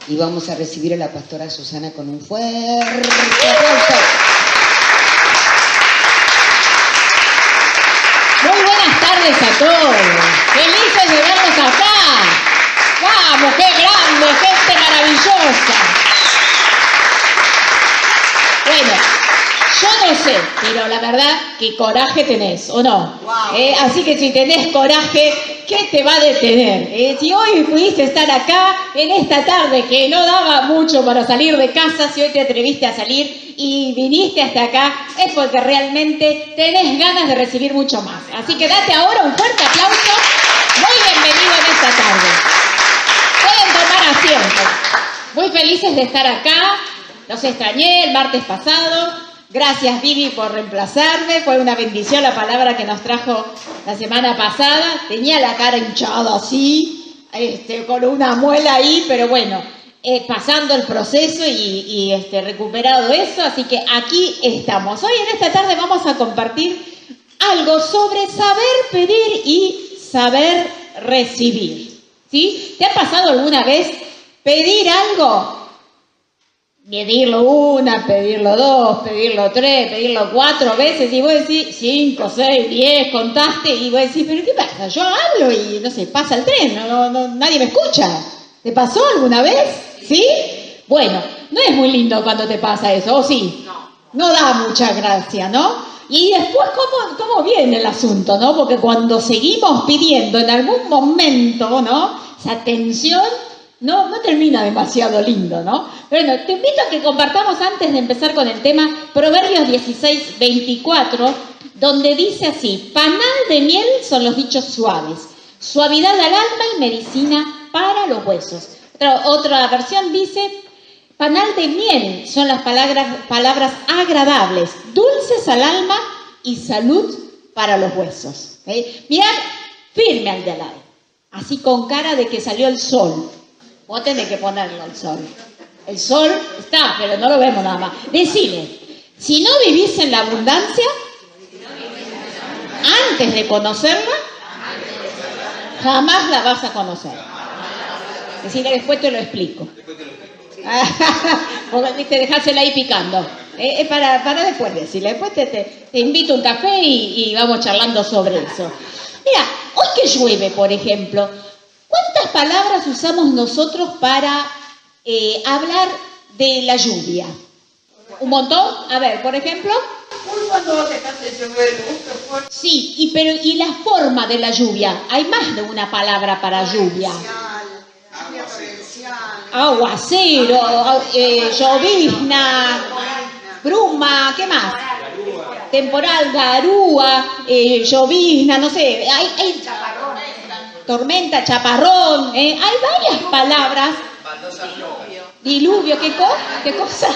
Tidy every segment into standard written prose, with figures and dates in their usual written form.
y vamos a recibir a la pastora Susana con un fuerte aplauso. Muy buenas tardes a todos. Felices de verlos acá. ¡Vamos, qué grande, gente maravillosa! Bueno, yo no sé, pero la verdad que coraje tenés, ¿o no? Wow. Así que si tenés coraje, ¿qué te va a detener? Si hoy pudiste estar acá en esta tarde que no daba mucho para salir de casa, si hoy te atreviste a salir y viniste hasta acá, es porque realmente tenés ganas de recibir mucho más. Así que date ahora un fuerte aplauso. Muy bienvenido en esta tarde. Pueden tomar asiento. Muy felices de estar acá. Los extrañé el martes pasado. Gracias, Vivi, por reemplazarme. Fue una bendición la palabra que nos trajo la semana pasada. Tenía la cara hinchada así, con una muela ahí, pero bueno, pasando el proceso y recuperado eso. Así que aquí estamos. Hoy en esta tarde vamos a compartir algo sobre saber pedir y saber recibir. ¿Sí? ¿Te ha pasado alguna vez pedir algo? Pedirlo una, pedirlo dos, pedirlo tres, pedirlo 4 veces y vos decís 5, 6, 10, contaste y vos decís, pero ¿qué pasa? Yo hablo y no sé, pasa el tren, nadie me escucha. ¿Te pasó alguna vez? ¿Sí? Bueno, no es muy lindo cuando te pasa eso, ¿o sí? No da mucha gracia, ¿no? Y después, ¿cómo viene el asunto, no? Porque cuando seguimos pidiendo en algún momento, ¿no? Esa tensión no termina demasiado lindo, ¿no? Pero bueno, te invito a que compartamos antes de empezar con el tema Proverbios 16, 24, donde dice así: panal de miel son los dichos suaves, suavidad al alma y medicina para los huesos. Otra versión dice: panal de miel son las palabras agradables, dulces al alma y salud para los huesos. Mirad firme al de al lado, así con cara de que salió el sol. Vos tenés que ponerlo al sol. El sol está, pero no lo vemos nada más. Decile, si no vivís en la abundancia, antes de conocerla, jamás la vas a conocer. Decile, después te lo explico. Porque te dejásela ahí picando. Es para después decirle. Después te invito a un café y vamos charlando sobre eso. Mira, hoy que llueve, por ejemplo, ¿cuántas palabras usamos nosotros para hablar de la lluvia? ¿Un montón? A ver, por ejemplo. Cuando dejaste de llover, Sí, y la forma de la lluvia. Hay más de una palabra para lluvia. Aguacero, llovizna, bruma, ¿qué más? Temporal, garúa, llovizna, no sé, hay tormenta, chaparrón, hay varias palabras. Diluvio, ¿qué cosa?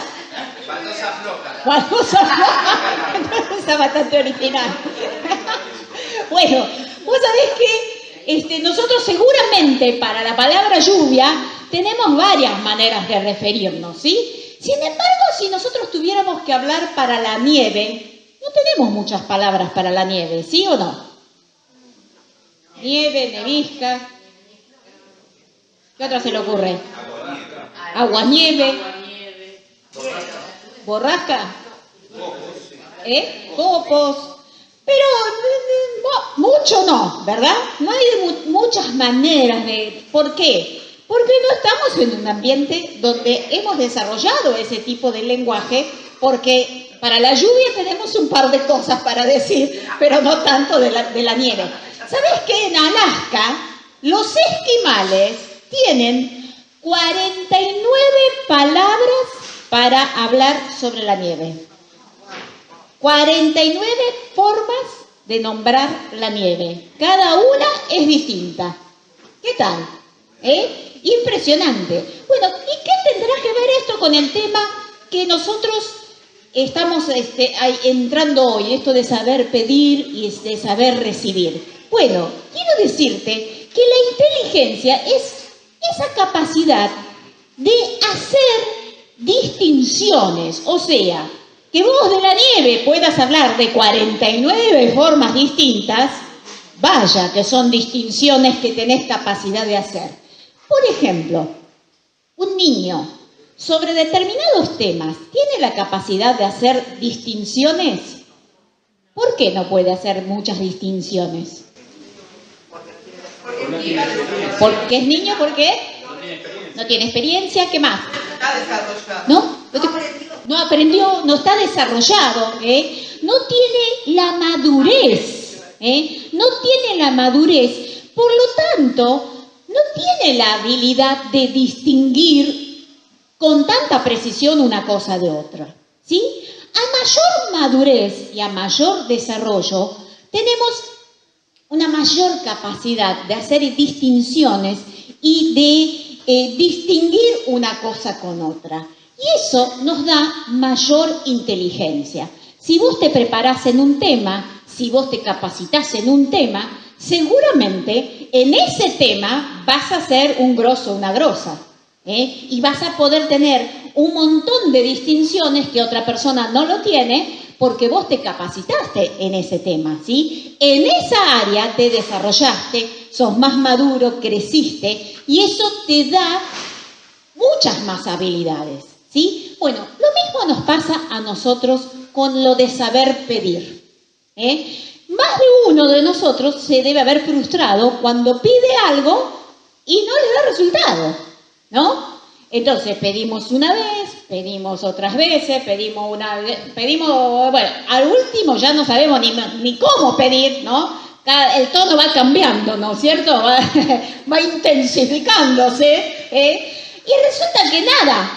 Baldosa floja. Está bastante original. Bueno, vos sabés que nosotros seguramente para la palabra lluvia tenemos varias maneras de referirnos, ¿sí? Sin embargo, si nosotros tuviéramos que hablar para la nieve, no tenemos muchas palabras para la nieve, ¿sí o no? Nieve, nevisca. ¿Qué otra se le ocurre? Aguanieve. Borrasca. Copos. Pero mucho no, ¿verdad? No hay muchas maneras de... ¿Por qué? Porque no estamos en un ambiente donde hemos desarrollado ese tipo de lenguaje, porque para la lluvia tenemos un par de cosas para decir, pero no tanto de la nieve. ¿Sabes que en Alaska los esquimales tienen 49 palabras para hablar sobre la nieve? 49 formas de nombrar la nieve. Cada una es distinta. ¿Qué tal? Impresionante. Bueno, ¿y qué tendrá que ver esto con el tema que nosotros estamos entrando hoy, esto de saber pedir y de saber recibir? Bueno, quiero decirte que la inteligencia es esa capacidad de hacer distinciones, o sea, que vos de la nieve puedas hablar de 49 formas distintas, vaya que son distinciones que tenés capacidad de hacer. Por ejemplo, un niño sobre determinados temas tiene la capacidad de hacer distinciones, ¿por qué no puede hacer muchas distinciones? Porque es niño, ¿por qué? No tiene experiencia, ¿qué más? ¿No? No aprendió, no está desarrollado, no tiene la madurez, no tiene la madurez, por lo tanto, no tiene la habilidad de distinguir con tanta precisión una cosa de otra, ¿sí? A mayor madurez y a mayor desarrollo, tenemos una mayor capacidad de hacer distinciones y de distinguir una cosa con otra. Y eso nos da mayor inteligencia. Si vos te preparás en un tema, si vos te capacitás en un tema, seguramente en ese tema vas a ser un grosso, una grosa. Y vas a poder tener un montón de distinciones que otra persona no lo tiene porque vos te capacitaste en ese tema, ¿sí? En esa área te desarrollaste, sos más maduro, creciste y eso te da muchas más habilidades, ¿sí? Bueno, lo mismo nos pasa a nosotros con lo de saber pedir, Más de uno de nosotros se debe haber frustrado cuando pide algo y no le da resultado, ¿no? Entonces pedimos una vez, pedimos otras veces, pedimos, bueno, al último ya no sabemos ni cómo pedir, ¿no? El tono va cambiando, ¿no es cierto? Va intensificándose, y resulta que nada,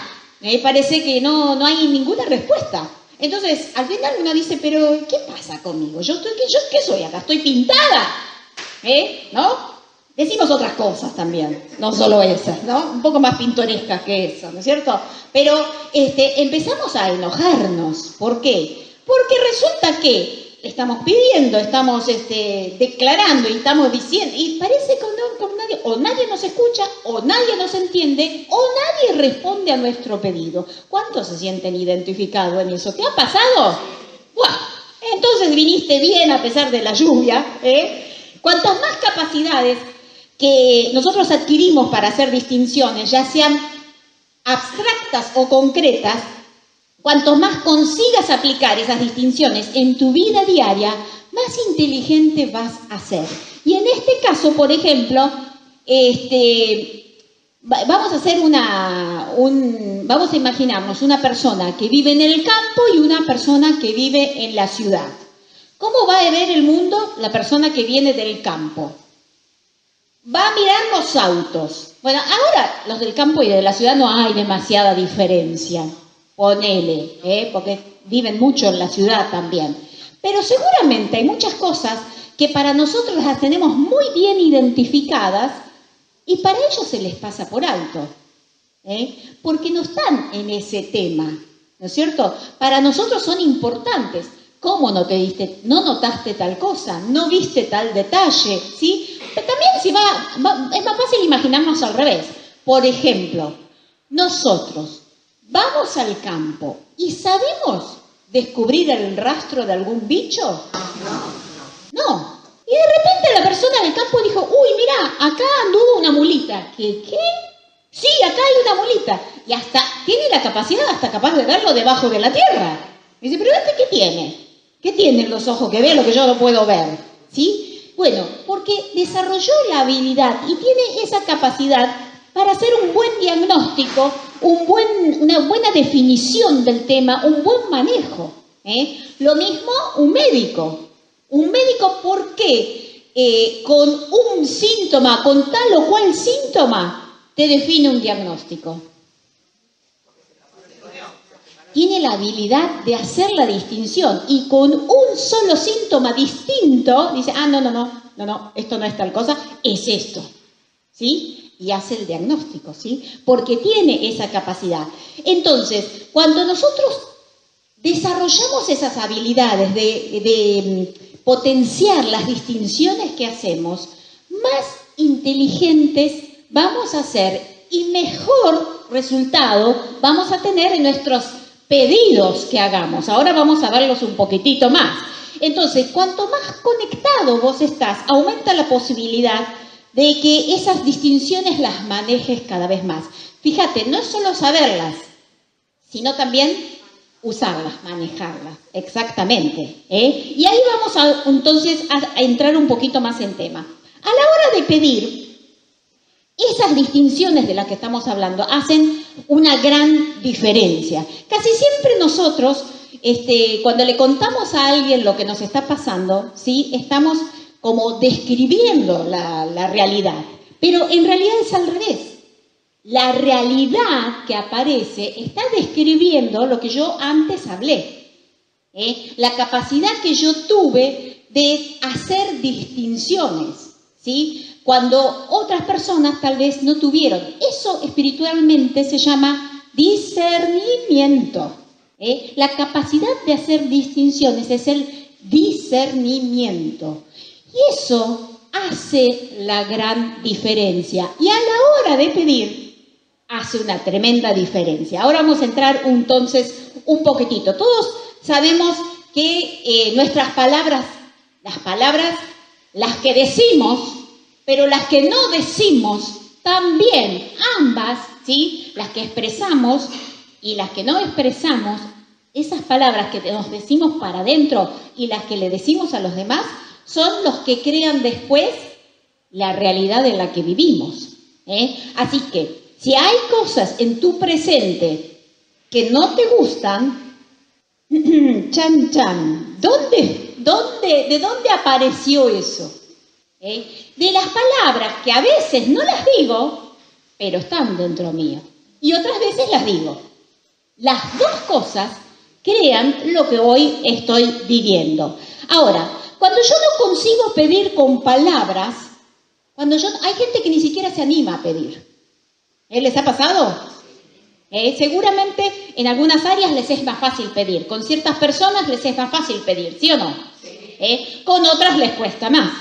parece que no hay ninguna respuesta. Entonces, al final uno dice, pero ¿qué pasa conmigo? ¿Yo qué soy acá? ¿Estoy pintada? ¿No? Decimos otras cosas también, no solo esas, ¿no? Un poco más pintorescas que eso, ¿no es cierto? Pero empezamos a enojarnos. ¿Por qué? Porque resulta que estamos pidiendo, estamos declarando y estamos diciendo, y parece que nadie nos escucha, o nadie nos entiende, o nadie responde a nuestro pedido. ¿Cuántos se sienten identificados en eso? ¿Te ha pasado? ¡Buah! Entonces viniste bien a pesar de la lluvia, Cuantas más capacidades que nosotros adquirimos para hacer distinciones, ya sean abstractas o concretas, cuanto más consigas aplicar esas distinciones en tu vida diaria, más inteligente vas a ser. Y en este caso, por ejemplo, vamos a hacer vamos a imaginarnos una persona que vive en el campo y una persona que vive en la ciudad. ¿Cómo va a ver el mundo la persona que viene del campo? Va a mirar los autos. Bueno, ahora los del campo y de la ciudad no hay demasiada diferencia. Ponele, porque viven mucho en la ciudad también. Pero seguramente hay muchas cosas que para nosotros las tenemos muy bien identificadas y para ellos se les pasa por alto, porque no están en ese tema, ¿no es cierto? Para nosotros son importantes. ¿Cómo no notaste tal cosa? ¿No viste tal detalle? ¿Sí? Pero también es más fácil imaginarnos al revés. Por ejemplo, nosotros vamos al campo y ¿sabemos descubrir el rastro de algún bicho? No. Y de repente la persona del campo dijo, uy, mira, acá anduvo una mulita. ¿Qué? Sí, acá hay una mulita. Y hasta tiene la capacidad hasta capaz de verlo debajo de la tierra. Y dice, pero ¿qué tiene? ¿Qué tienen los ojos que ven lo que yo no puedo ver? ¿Sí? Bueno, porque desarrolló la habilidad y tiene esa capacidad para hacer un buen diagnóstico, una buena definición del tema, un buen manejo. Lo mismo un médico. Un médico, ¿por qué? Con un síntoma, con tal o cual síntoma, te define un diagnóstico. Tiene la habilidad de hacer la distinción y con un solo síntoma distinto dice, no, esto no es tal cosa, es esto, ¿sí? Y hace el diagnóstico, ¿sí? Porque tiene esa capacidad. Entonces, cuando nosotros desarrollamos esas habilidades de potenciar las distinciones que hacemos, más inteligentes vamos a ser y mejor resultado vamos a tener en nuestros pedidos que hagamos. Ahora vamos a verlos un poquitito más. Entonces, cuanto más conectado vos estás, aumenta la posibilidad de que esas distinciones las manejes cada vez más. Fíjate, no es solo saberlas, sino también usarlas, manejarlas, exactamente. Y ahí vamos entonces a entrar un poquito más en tema. A la hora de pedir, esas distinciones de las que estamos hablando hacen una gran diferencia. Casi siempre nosotros, cuando le contamos a alguien lo que nos está pasando, ¿sí? Estamos como describiendo la realidad, pero en realidad es al revés. La realidad que aparece está describiendo lo que yo antes hablé. La capacidad que yo tuve de hacer distinciones, ¿sí? Cuando otras personas tal vez no tuvieron. Eso espiritualmente se llama discernimiento. La capacidad de hacer distinciones es el discernimiento. Y eso hace la gran diferencia. Y a la hora de pedir, hace una tremenda diferencia. Ahora vamos a entrar entonces un poquitito. Todos sabemos que nuestras palabras, las que decimos, pero las que no decimos también, ambas, ¿sí? Las que expresamos y las que no expresamos, esas palabras que nos decimos para adentro y las que le decimos a los demás, son los que crean después la realidad en la que vivimos. Así que, si hay cosas en tu presente que no te gustan, chan chan, ¿de dónde apareció eso? De las palabras que a veces no las digo, pero están dentro mío. Y otras veces las digo. Las dos cosas crean lo que hoy estoy viviendo. Ahora, cuando yo no consigo pedir con palabras, hay gente que ni siquiera se anima a pedir. ¿Les ha pasado? Seguramente en algunas áreas les es más fácil pedir. Con ciertas personas les es más fácil pedir, ¿sí o no? Sí. Con otras les cuesta más.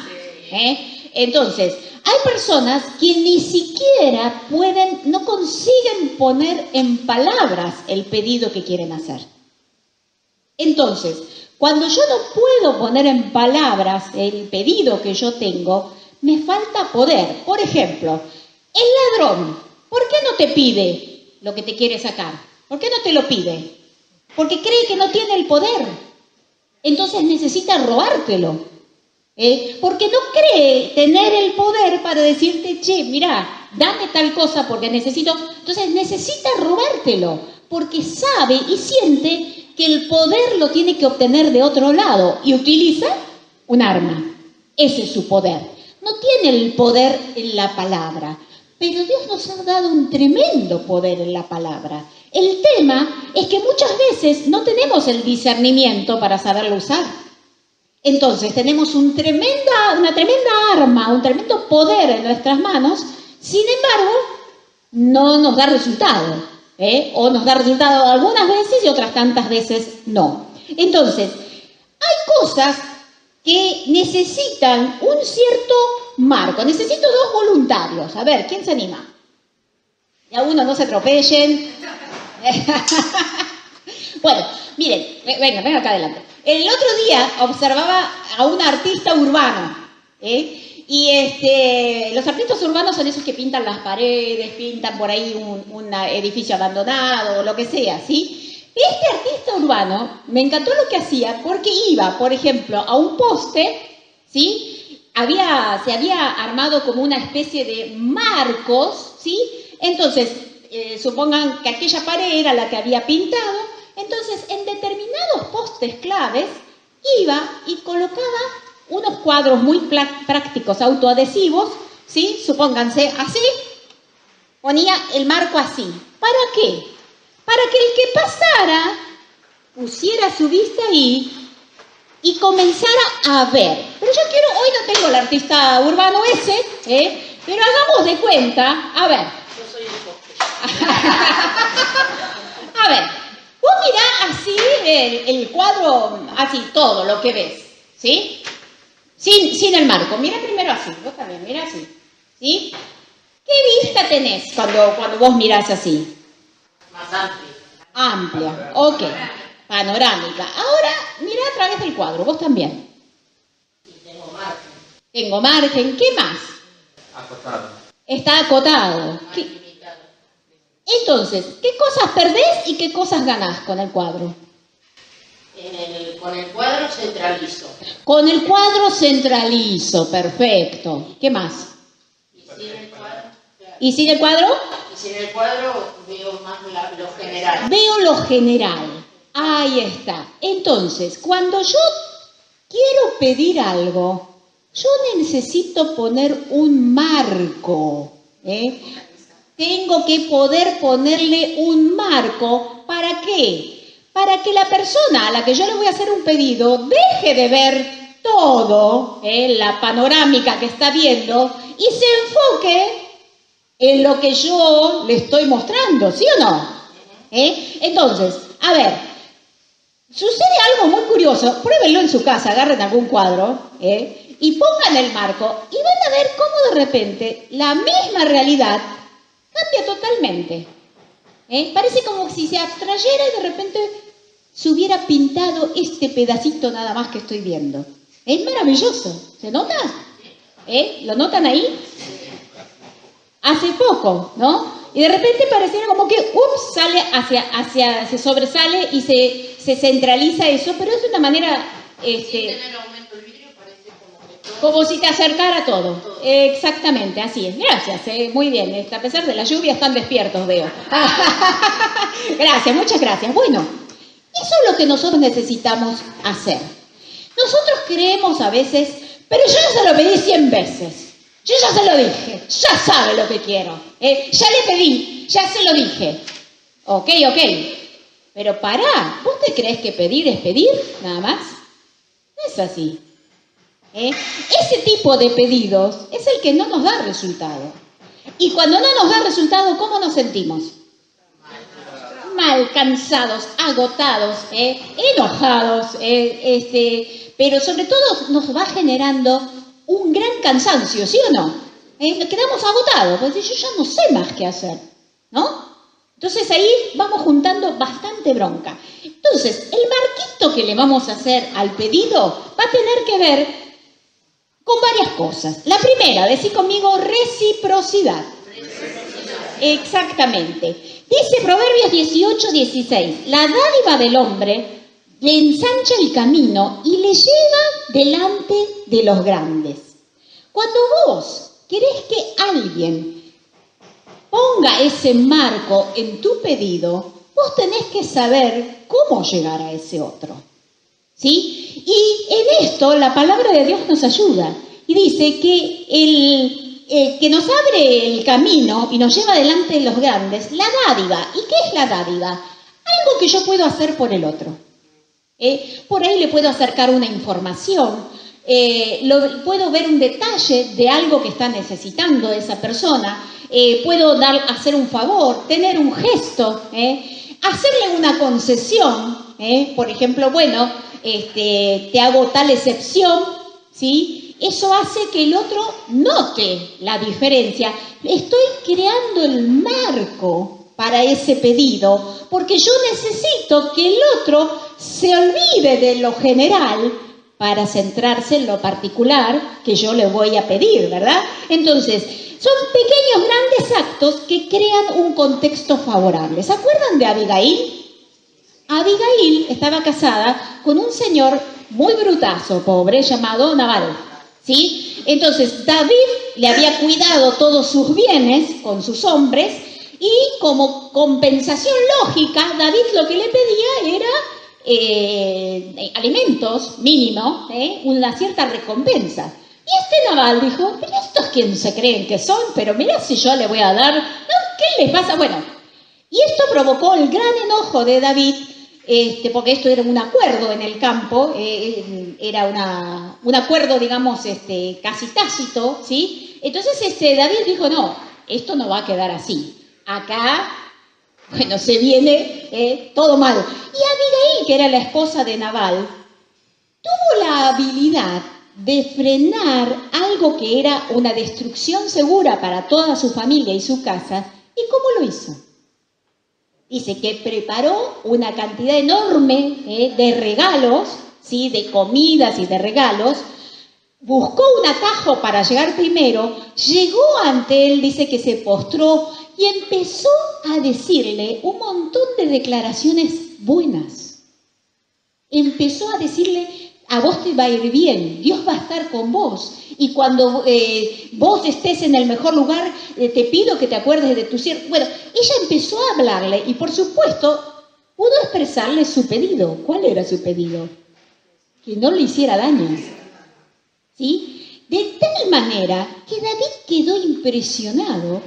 Entonces, hay personas que ni siquiera no consiguen poner en palabras el pedido que quieren hacer. Entonces, cuando yo no puedo poner en palabras el pedido que yo tengo, me falta poder. Por ejemplo, el ladrón, ¿por qué no te pide lo que te quiere sacar? ¿Por qué no te lo pide? Porque cree que no tiene el poder. Entonces necesita robártelo. Porque no cree tener el poder para decirte, che, mira, dame tal cosa porque necesito. Entonces necesita robártelo, porque sabe y siente que el poder lo tiene que obtener de otro lado y utiliza un arma. Ese es su poder. No tiene el poder en la palabra, pero Dios nos ha dado un tremendo poder en la palabra. El tema es que muchas veces no tenemos el discernimiento para saberlo usar. Entonces tenemos una tremenda arma, un tremendo poder en nuestras manos, sin embargo, no nos da resultado, o nos da resultado algunas veces y otras tantas veces no. Entonces, hay cosas que necesitan un cierto marco. Necesito 2 voluntarios. A ver, ¿quién se anima? Ya uno, no se atropellen. Bueno, miren, venga acá adelante. El otro día observaba a un artista urbano, y los artistas urbanos son esos que pintan las paredes, pintan por ahí un edificio abandonado o lo que sea, ¿sí? Este artista urbano me encantó lo que hacía porque iba, por ejemplo, a un poste, ¿sí? Se había armado como una especie de marcos, ¿sí? Entonces, supongan que aquella pared era la que había pintado. Entonces, en determinados postes claves, iba y colocaba unos cuadros muy prácticos, autoadhesivos, ¿sí? Supónganse así, ponía el marco así. ¿Para qué? Para que el que pasara pusiera su vista ahí y comenzara a ver. Pero yo hoy no tengo el artista urbano ese, pero hagamos de cuenta, a ver. Yo soy el poste. A ver, vos mirá así el cuadro, así todo lo que ves, ¿sí? Sin el marco. Mira primero así, vos también, mira así, ¿sí? ¿Qué vista tenés cuando vos mirás así? Más amplio. Amplia, ok, panorámica. Ahora, mira a través del cuadro, vos también. Y tengo margen. Tengo margen, ¿qué más? Acotado. Está acotado. Más ¿Qué? limitado. Entonces, ¿qué cosas perdés y qué cosas ganás con el cuadro? Con el cuadro centralizo. Con el cuadro centralizo, perfecto. ¿Qué más? Y sin el cuadro, claro. ¿Y sin el cuadro? Y sin el cuadro veo más lo general. Veo lo general. Ahí está. Entonces, cuando yo quiero pedir algo, yo necesito poner un marco. Tengo que poder ponerle un marco. ¿Para qué? Para que la persona a la que yo le voy a hacer un pedido deje de ver todo, la panorámica que está viendo, y se enfoque en lo que yo le estoy mostrando, ¿sí o no? Entonces, a ver, sucede algo muy curioso. Pruébenlo en su casa, agarren algún cuadro y pongan el marco y van a ver cómo de repente la misma realidad cambia totalmente. Parece como si se abstrayera y de repente se hubiera pintado este pedacito nada más que estoy viendo. Es maravilloso. ¿Se nota? ¿Lo notan ahí? Hace poco, ¿no? Y de repente pareciera como que, sale se sobresale y se centraliza eso, pero es de una manera, tener aumento el vidrio parece como si te acercara todo. Exactamente, así es. Gracias, muy bien. A pesar de la lluvia están despiertos, veo. Gracias, muchas gracias. Bueno, eso es lo que nosotros necesitamos hacer. Nosotros creemos a veces, pero yo ya se lo pedí 100 veces. Yo ya se lo dije, ya sabe lo que quiero. Ya le pedí, ya se lo dije. Ok. Pero pará, ¿vos te crees que pedir es pedir? Nada más. No es así. Ese tipo de pedidos es el que no nos da resultado. Y cuando no nos da resultado, ¿cómo nos sentimos? Mal, cansados, agotados, enojados, pero sobre todo nos va generando un gran cansancio, ¿sí o no? Quedamos agotados, porque yo ya no sé más qué hacer, ¿no? Entonces ahí vamos juntando bastante bronca. Entonces, el marquito que le vamos a hacer al pedido va a tener que ver con varias cosas. La primera, decí conmigo, reciprocidad. Exactamente. Dice Proverbios 18:16, la dádiva del hombre le ensancha el camino y le lleva delante de los grandes. Cuando vos querés que alguien ponga ese marco en tu pedido, vos tenés que saber cómo llegar a ese otro. ¿Sí? Y en esto la palabra de Dios nos ayuda y dice que que nos abre el camino y nos lleva delante de los grandes, la dádiva. ¿Y qué es la dádiva? Algo que yo puedo hacer por el otro. Por ahí le puedo acercar una información, puedo ver un detalle de algo que está necesitando esa persona, puedo hacer un favor, tener un gesto, hacerle una concesión, por ejemplo, bueno, te hago tal excepción, ¿sí? Eso hace que el otro note la diferencia. Estoy creando el marco para ese pedido, porque yo necesito que el otro se olvide de lo general para centrarse en lo particular que yo le voy a pedir, ¿verdad? Entonces, son pequeños, grandes actos que crean un contexto favorable. ¿Se acuerdan de Abigail? Abigail estaba casada con un señor muy brutazo, pobre, llamado Nabal, ¿sí? Entonces, David le había cuidado todos sus bienes con sus hombres y como compensación lógica, David lo que le pedía era alimentos mínimo, una cierta recompensa. Y Nabal dijo, pero estos quién se creen que son, pero mira si yo le voy a dar, ¿no? ¿Qué les pasa? Bueno, y esto provocó el gran enojo de David, porque esto era un acuerdo en el campo, era un acuerdo, digamos, casi tácito, ¿sí? Entonces David dijo, no, esto no va a quedar así. Acá, bueno, se viene todo mal. Y Abigail, que era la esposa de Nabal, tuvo la habilidad de frenar algo que era una destrucción segura para toda su familia y su casa. ¿Y cómo lo hizo? Dice que preparó una cantidad enorme de regalos, ¿sí? De comidas y de regalos, buscó un atajo para llegar primero, llegó ante él, dice que se postró, y y empezó a decirle un montón de declaraciones buenas. Empezó a decirle, a vos te va a ir bien, Dios va a estar con vos. Y cuando vos estés en el mejor lugar, te pido que te acuerdes de tu siervo. Bueno, ella empezó a hablarle y por supuesto pudo expresarle su pedido. ¿Cuál era su pedido? Que no le hiciera daño. ¿Sí? De tal manera que David quedó impresionado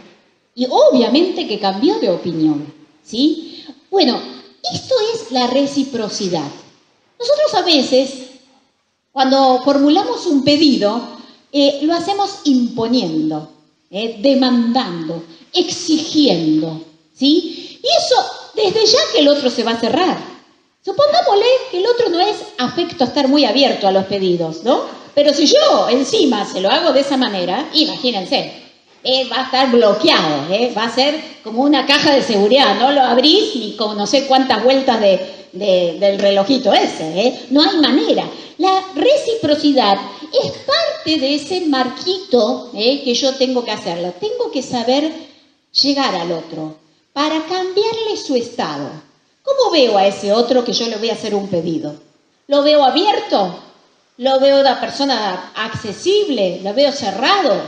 y obviamente que cambió de opinión. ¿Sí? Bueno, esto es la reciprocidad. Nosotros a veces, cuando formulamos un pedido, lo hacemos imponiendo, demandando, exigiendo, ¿sí? Y eso, desde ya que el otro se va a cerrar. Supongámosle que el otro no es afecto a estar muy abierto a los pedidos, ¿no? Pero si yo encima se lo hago de esa manera, imagínense, va a estar bloqueado, va a ser como una caja de seguridad, no lo abrís ni con no sé cuántas vueltas del relojito ese, no hay manera. La reciprocidad es parte de ese marquito que yo tengo que hacerlo. Tengo que saber llegar al otro para cambiarle su estado. ¿Cómo veo a ese otro que yo le voy a hacer un pedido? ¿Lo veo abierto? ¿Lo veo una persona accesible? ¿Lo veo cerrado?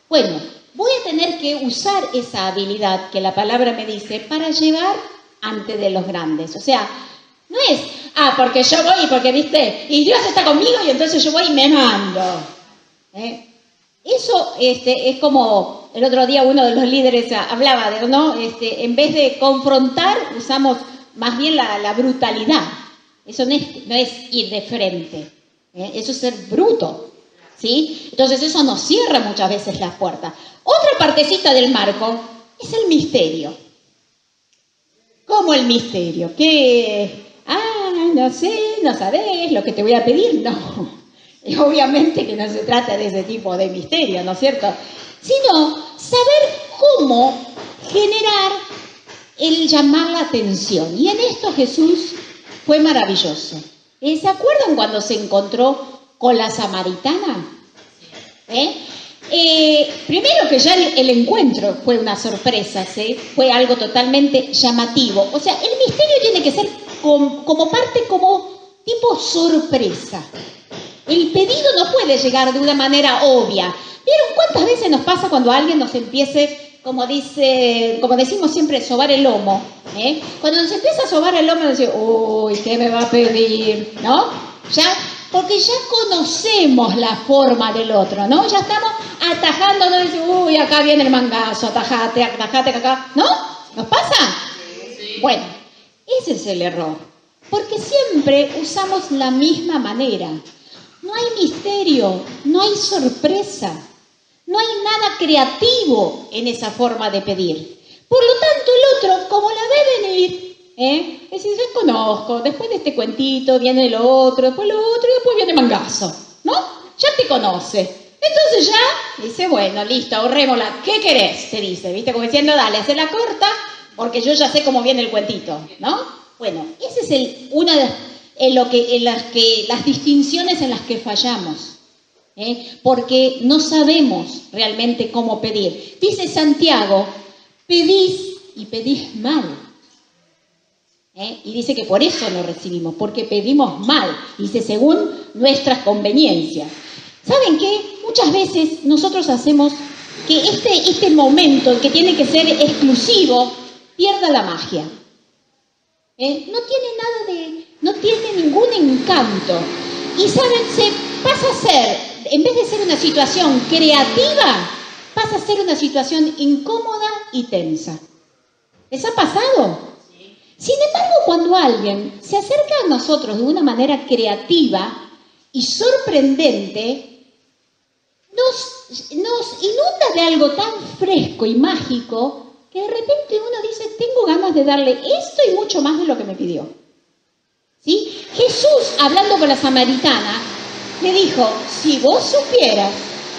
Bueno, voy a tener que usar esa habilidad que la palabra me dice para llegar ante de los grandes. O sea, no es, porque yo voy y porque, viste, y Dios está conmigo y entonces yo voy y me mando. Eso es como, el otro día uno de los líderes hablaba de, ¿no? En vez de confrontar, usamos más bien la brutalidad. Eso no es ir de frente, eso es ser bruto, ¿sí? Entonces eso nos cierra muchas veces las puertas. Otra partecita del marco es el misterio. ¿Cómo el misterio? ¿Qué? No sé, no sabés lo que te voy a pedir, no. Y obviamente que no se trata de ese tipo de misterio, ¿no es cierto? Sino saber cómo generar el llamar la atención. Y en esto Jesús fue maravilloso. ¿Se acuerdan cuando se encontró con la samaritana? Primero que ya el encuentro fue una sorpresa, ¿sí? Fue algo totalmente llamativo. O sea, el misterio tiene que ser como parte, como tipo sorpresa. El pedido no puede llegar de una manera obvia. ¿Vieron cuántas veces nos pasa cuando alguien nos empiece, como decimos siempre, sobar el lomo? Cuando nos empieza a sobar el lomo, nos dice, uy, ¿qué me va a pedir? ¿No? Porque ya conocemos la forma del otro, ¿no? Ya estamos atajando, no dice, uy, acá viene el mangazo, atajate acá. ¿No? ¿Nos pasa? Sí. Bueno, ese es el error. Porque siempre usamos la misma manera. No hay misterio, no hay sorpresa, no hay nada creativo en esa forma de pedir. Por lo tanto, el otro, como la ve venir, dice, ya conozco, después de este cuentito viene lo otro, después lo otro y después viene mangazo, ¿no? Ya te conoce. Entonces ya dice, bueno, listo, ahorrémosla. ¿Qué querés? Te dice, ¿viste? Como diciendo, dale, hacela corta, porque yo ya sé cómo viene el cuentito, ¿no? Bueno, ese es una de las distinciones en las que fallamos, porque no sabemos realmente cómo pedir. Dice Santiago, pedís y pedís mal. Y dice que por eso no recibimos, porque pedimos mal, dice, según nuestras conveniencias. ¿Saben qué? Muchas veces nosotros hacemos que este momento que tiene que ser exclusivo pierda la magia. No tiene ningún encanto. Y ¿saben? Se pasa a ser, en vez de ser una situación creativa, pasa a ser una situación incómoda y tensa. ¿Les ha pasado? Sin embargo, cuando alguien se acerca a nosotros de una manera creativa y sorprendente, nos inunda de algo tan fresco y mágico que de repente uno dice, tengo ganas de darle esto y mucho más de lo que me pidió. ¿Sí? Jesús, hablando con la samaritana, le dijo, si vos supieras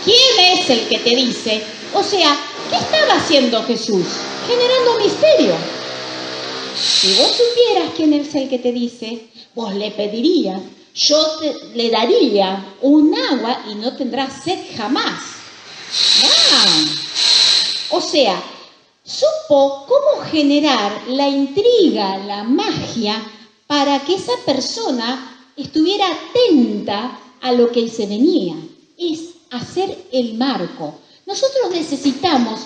quién es el que te dice, o sea, ¿qué estaba haciendo Jesús? Generando misterio. Si vos supieras quién es el que te dice, vos le pedirías, le daría un agua y no tendrás sed jamás. ¡Ah! O sea, supo cómo generar la intriga, la magia, para que esa persona estuviera atenta a lo que se venía. Es hacer el marco. Nosotros necesitamos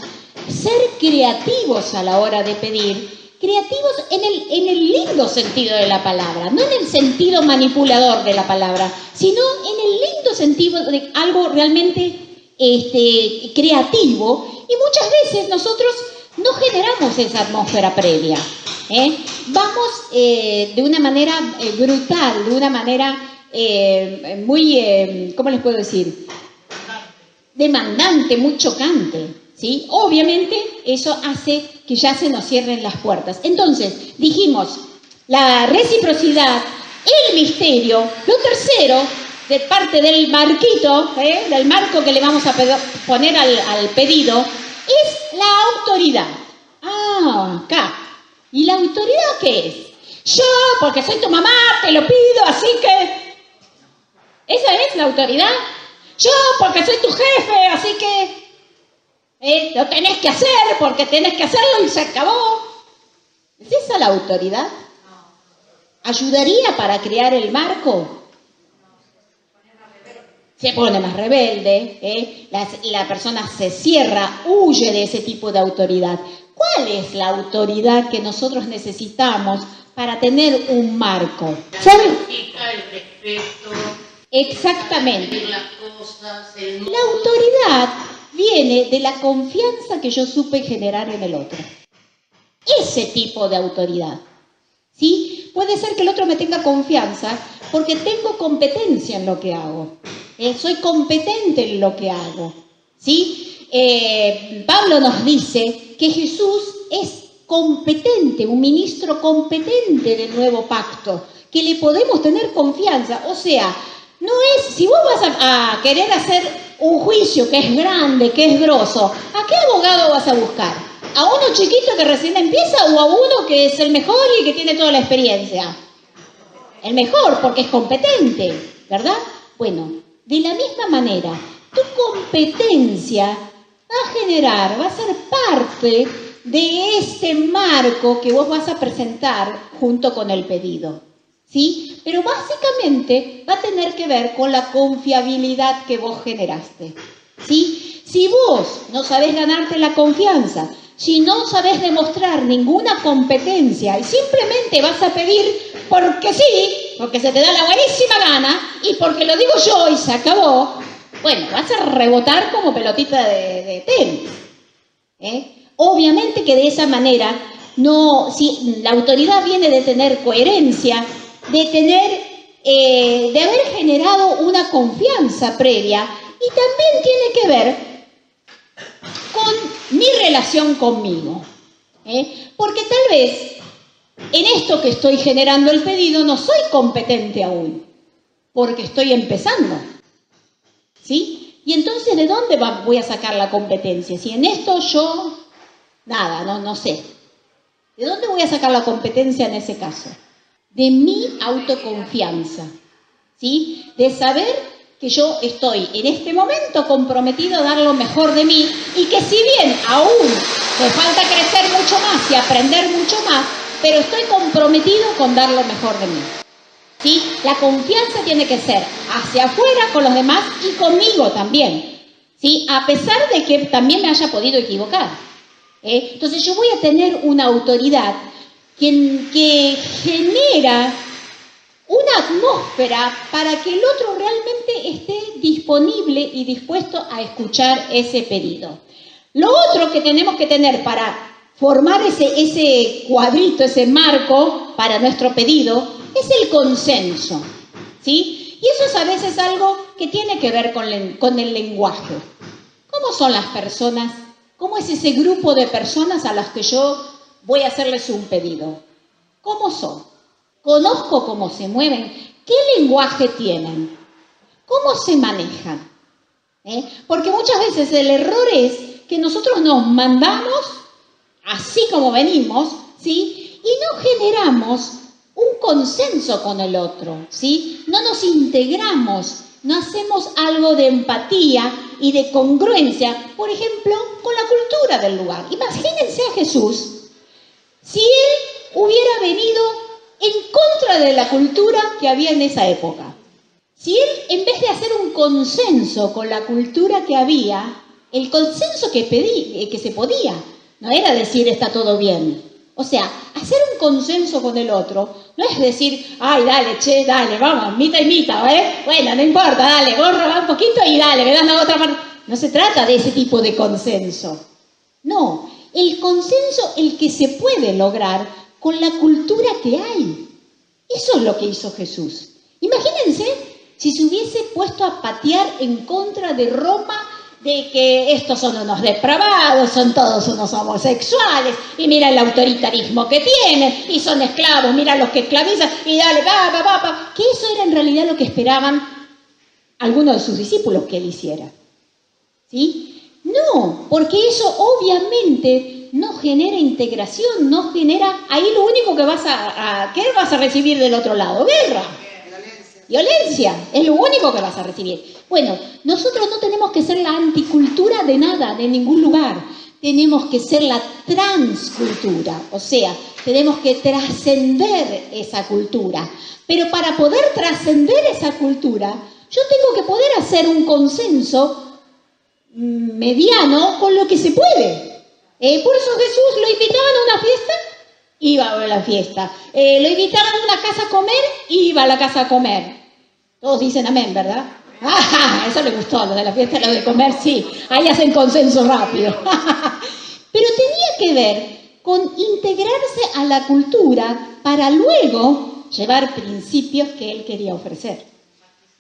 ser creativos a la hora de pedir, creativos en el lindo sentido de la palabra, no en el sentido manipulador de la palabra, sino en el lindo sentido de algo realmente creativo. Y muchas veces nosotros no generamos esa atmósfera previa. Vamos de una manera brutal, de una manera muy, ¿cómo les puedo decir? Demandante, muy chocante, ¿sí? Obviamente eso hace que ya se nos cierren las puertas. Entonces, dijimos, la reciprocidad, el misterio, lo tercero, de parte del marquito, del marco que le vamos a poner al pedido, es la autoridad. Acá. ¿Y la autoridad qué es? Yo, porque soy tu mamá, te lo pido, así que... ¿Esa es la autoridad? Yo, porque soy tu jefe, así que... lo tenés que hacer, porque tenés que hacerlo y se acabó. ¿Es esa la autoridad? ¿Ayudaría para crear el marco? Se pone más rebelde, la persona se cierra, huye de ese tipo de autoridad. ¿Cuál es la autoridad que nosotros necesitamos para tener un marco? ¿Saben? El respeto. Exactamente. Las cosas, la autoridad viene de la confianza que yo supe generar en el otro. Ese tipo de autoridad. ¿Sí? Puede ser que el otro me tenga confianza porque tengo competencia en lo que hago. Soy competente en lo que hago. ¿Sí? Pablo nos dice que Jesús es competente, un ministro competente del nuevo pacto, que le podemos tener confianza. O sea, no es, si vos vas a querer hacer un juicio que es grande, que es grosso, ¿a qué abogado vas a buscar? ¿A uno chiquito que recién empieza o a uno que es el mejor y que tiene toda la experiencia? El mejor, porque es competente, ¿verdad? Bueno, de la misma manera, tu competencia va a ser parte de este marco que vos vas a presentar junto con el pedido, ¿sí? Pero básicamente va a tener que ver con la confiabilidad que vos generaste, ¿sí? Si vos no sabés ganarte la confianza, si no sabés demostrar ninguna competencia y simplemente vas a pedir porque sí, porque se te da la buenísima gana y porque lo digo yo y se acabó, bueno, vas a rebotar como pelotita de tenis. Obviamente que de esa manera, si la autoridad viene de tener coherencia, de haber generado una confianza previa y también tiene que ver con mi relación conmigo. Porque tal vez en esto que estoy generando el pedido no soy competente aún, porque estoy empezando. ¿Sí? Y entonces, ¿de dónde voy a sacar la competencia? Si en esto yo, nada, no sé. ¿De dónde voy a sacar la competencia en ese caso? De mi autoconfianza, ¿sí? De saber que yo estoy en este momento comprometido a dar lo mejor de mí y que si bien aún me falta crecer mucho más y aprender mucho más, pero estoy comprometido con dar lo mejor de mí. ¿Sí? La confianza tiene que ser hacia afuera con los demás y conmigo también, ¿sí? A pesar de que también me haya podido equivocar. Entonces yo voy a tener una autoridad que genera una atmósfera para que el otro realmente esté disponible y dispuesto a escuchar ese pedido. Lo otro que tenemos que tener para formar ese cuadrito, ese marco para nuestro pedido, es el consenso, ¿sí? Y eso es a veces algo que tiene que ver con el lenguaje. ¿Cómo son las personas? ¿Cómo es ese grupo de personas a las que yo voy a hacerles un pedido? ¿Cómo son? ¿Conozco cómo se mueven? ¿Qué lenguaje tienen? ¿Cómo se manejan? Porque muchas veces el error es que nosotros nos mandamos así como venimos, ¿sí? Y no generamos un consenso con el otro, ¿sí? No nos integramos no hacemos algo de empatía y de congruencia, por ejemplo, con la cultura del lugar. Imagínense a Jesús si él hubiera venido en contra de la cultura que había en esa época. Si él, en vez de hacer un consenso con la cultura que había, el consenso que se podía, no era decir está todo bien. O sea, hacer un consenso con el otro no es decir, ay, dale, che, dale, vamos, mitad y mitad, ¿eh? Bueno, no importa, dale, vos robá un poquito y dale, me das la otra parte. No se trata de ese tipo de consenso. No, el consenso, el que se puede lograr con la cultura que hay. Eso es lo que hizo Jesús. Imagínense si se hubiese puesto a patear en contra de Roma, de que estos son unos depravados, son todos unos homosexuales, y mira el autoritarismo que tienen, y son esclavos, mira los que esclavizan, y dale, que eso era en realidad lo que esperaban algunos de sus discípulos que él hiciera. ¿Sí? No, porque eso obviamente no genera integración, no genera, ahí lo único que ¿qué vas a recibir del otro lado? Guerra. Violencia, es lo único que vas a recibir. Bueno, nosotros no tenemos que ser la anticultura de nada, de ningún lugar. Tenemos que ser la transcultura, o sea, tenemos que trascender esa cultura. Pero para poder trascender esa cultura, yo tengo que poder hacer un consenso mediano con lo que se puede. Por eso Jesús lo invitaban a una fiesta, iba a la fiesta. Lo invitaban a una casa a comer, iba a la casa a comer. Todos dicen amén, ¿verdad? ¡Ah! Eso le gustó, lo de la fiesta, lo de comer, sí. Ahí hacen consenso rápido. Pero tenía que ver con integrarse a la cultura para luego llevar principios que él quería ofrecer.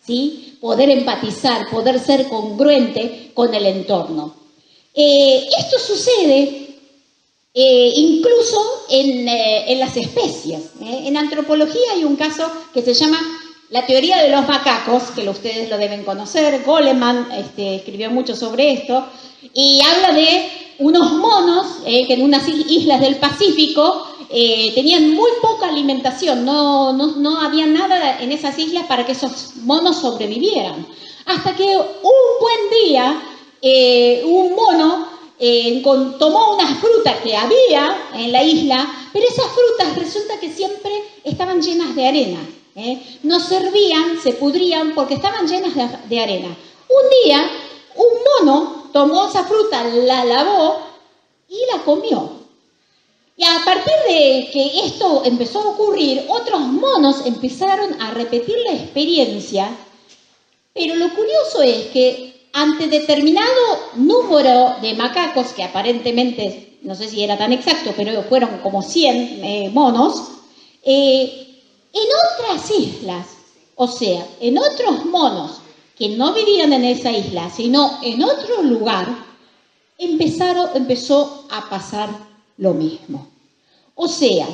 ¿Sí? Poder empatizar, poder ser congruente con el entorno. Esto sucede incluso en las especies. En antropología hay un caso que se llama la teoría de los macacos, que ustedes lo deben conocer. Goleman escribió mucho sobre esto, y habla de unos monos que en unas islas del Pacífico tenían muy poca alimentación, no había nada en esas islas para que esos monos sobrevivieran. Hasta que un buen día un mono tomó unas frutas que había en la isla, pero esas frutas resulta que siempre estaban llenas de arena. No servían, se pudrían porque estaban llenas de arena. Un día, un mono tomó esa fruta, la lavó y la comió. Y a partir de que esto empezó a ocurrir, otros monos empezaron a repetir la experiencia, pero lo curioso es que ante determinado número de macacos, que aparentemente, no sé si era tan exacto, pero fueron como 100 monos, en otras islas, o sea, en otros monos que no vivían en esa isla, sino en otro lugar, empezó a pasar lo mismo. O sea,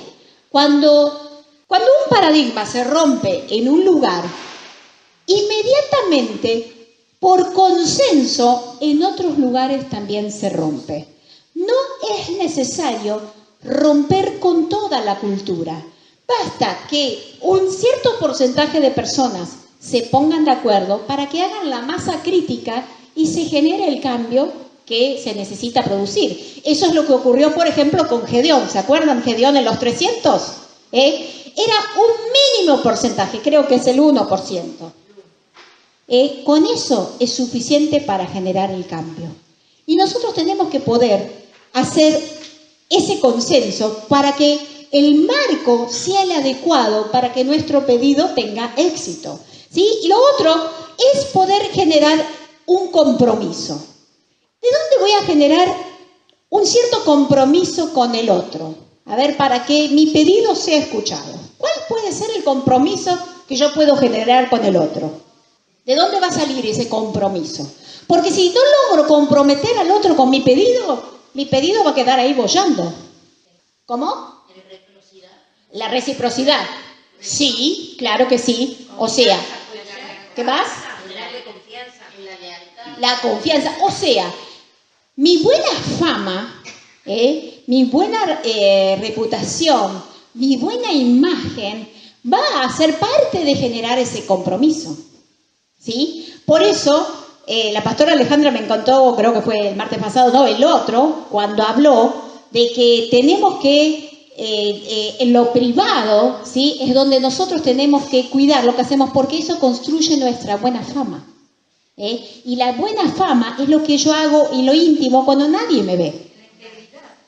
cuando un paradigma se rompe en un lugar, inmediatamente, por consenso, en otros lugares también se rompe. No es necesario romper con toda la cultura. Basta que un cierto porcentaje de personas se pongan de acuerdo para que hagan la masa crítica y se genere el cambio que se necesita producir. Eso es lo que ocurrió, por ejemplo, con Gedeón. ¿Se acuerdan Gedeón en los 300? Era un mínimo porcentaje, creo que es el 1%. Con eso es suficiente para generar el cambio. Y nosotros tenemos que poder hacer ese consenso para que el marco sea el adecuado para que nuestro pedido tenga éxito. ¿Sí? Y lo otro es poder generar un compromiso. ¿De dónde voy a generar un cierto compromiso con el otro? A ver, para que mi pedido sea escuchado. ¿Cuál puede ser el compromiso que yo puedo generar con el otro? ¿De dónde va a salir ese compromiso? Porque si no logro comprometer al otro con mi pedido va a quedar ahí boyando. ¿Cómo? La reciprocidad. Sí, claro que sí. O sea, ¿qué más? La confianza. O sea, mi buena fama, mi buena reputación, mi buena imagen va a ser parte de generar ese compromiso. ¿sí? Por eso, la pastora Alejandra me contó, creo que fue el martes pasado, no, el otro, cuando habló de que tenemos que, en lo privado, ¿sí? Es donde nosotros tenemos que cuidar lo que hacemos, porque eso construye nuestra buena fama. Y la buena fama es lo que yo hago en lo íntimo cuando nadie me ve.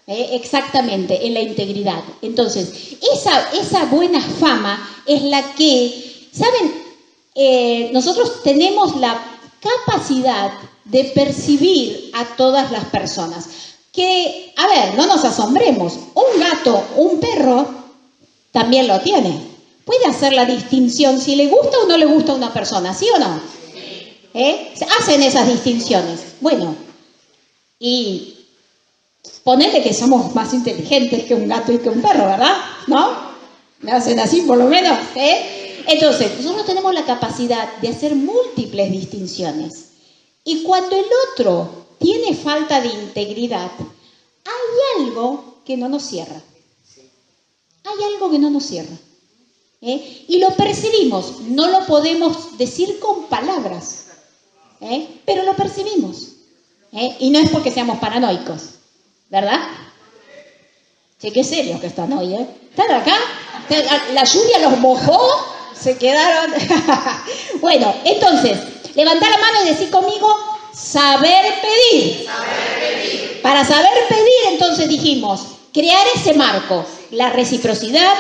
Exactamente, en la integridad. Entonces, esa buena fama es la que, ¿saben? Nosotros tenemos la capacidad de percibir a todas las personas. Que, a ver, no nos asombremos, un gato, un perro, también lo tiene. Puede hacer la distinción si le gusta o no le gusta a una persona, ¿sí o no? Hacen esas distinciones. Bueno, y ponele que somos más inteligentes que un gato y que un perro, ¿verdad? ¿No? Me hacen así por lo menos, Entonces, nosotros tenemos la capacidad de hacer múltiples distinciones. Y cuando el otro tiene falta de integridad, hay algo que no nos cierra. Hay algo que no nos cierra. Y lo percibimos, no lo podemos decir con palabras, pero lo percibimos. Y no es porque seamos paranoicos, ¿verdad? Sí, qué serios que están hoy, ¿Están acá? La lluvia los mojó, se quedaron. Bueno, entonces, levantá la mano y decir conmigo, saber pedir. Saber pedir. Para saber pedir, entonces dijimos, crear ese marco, la reciprocidad,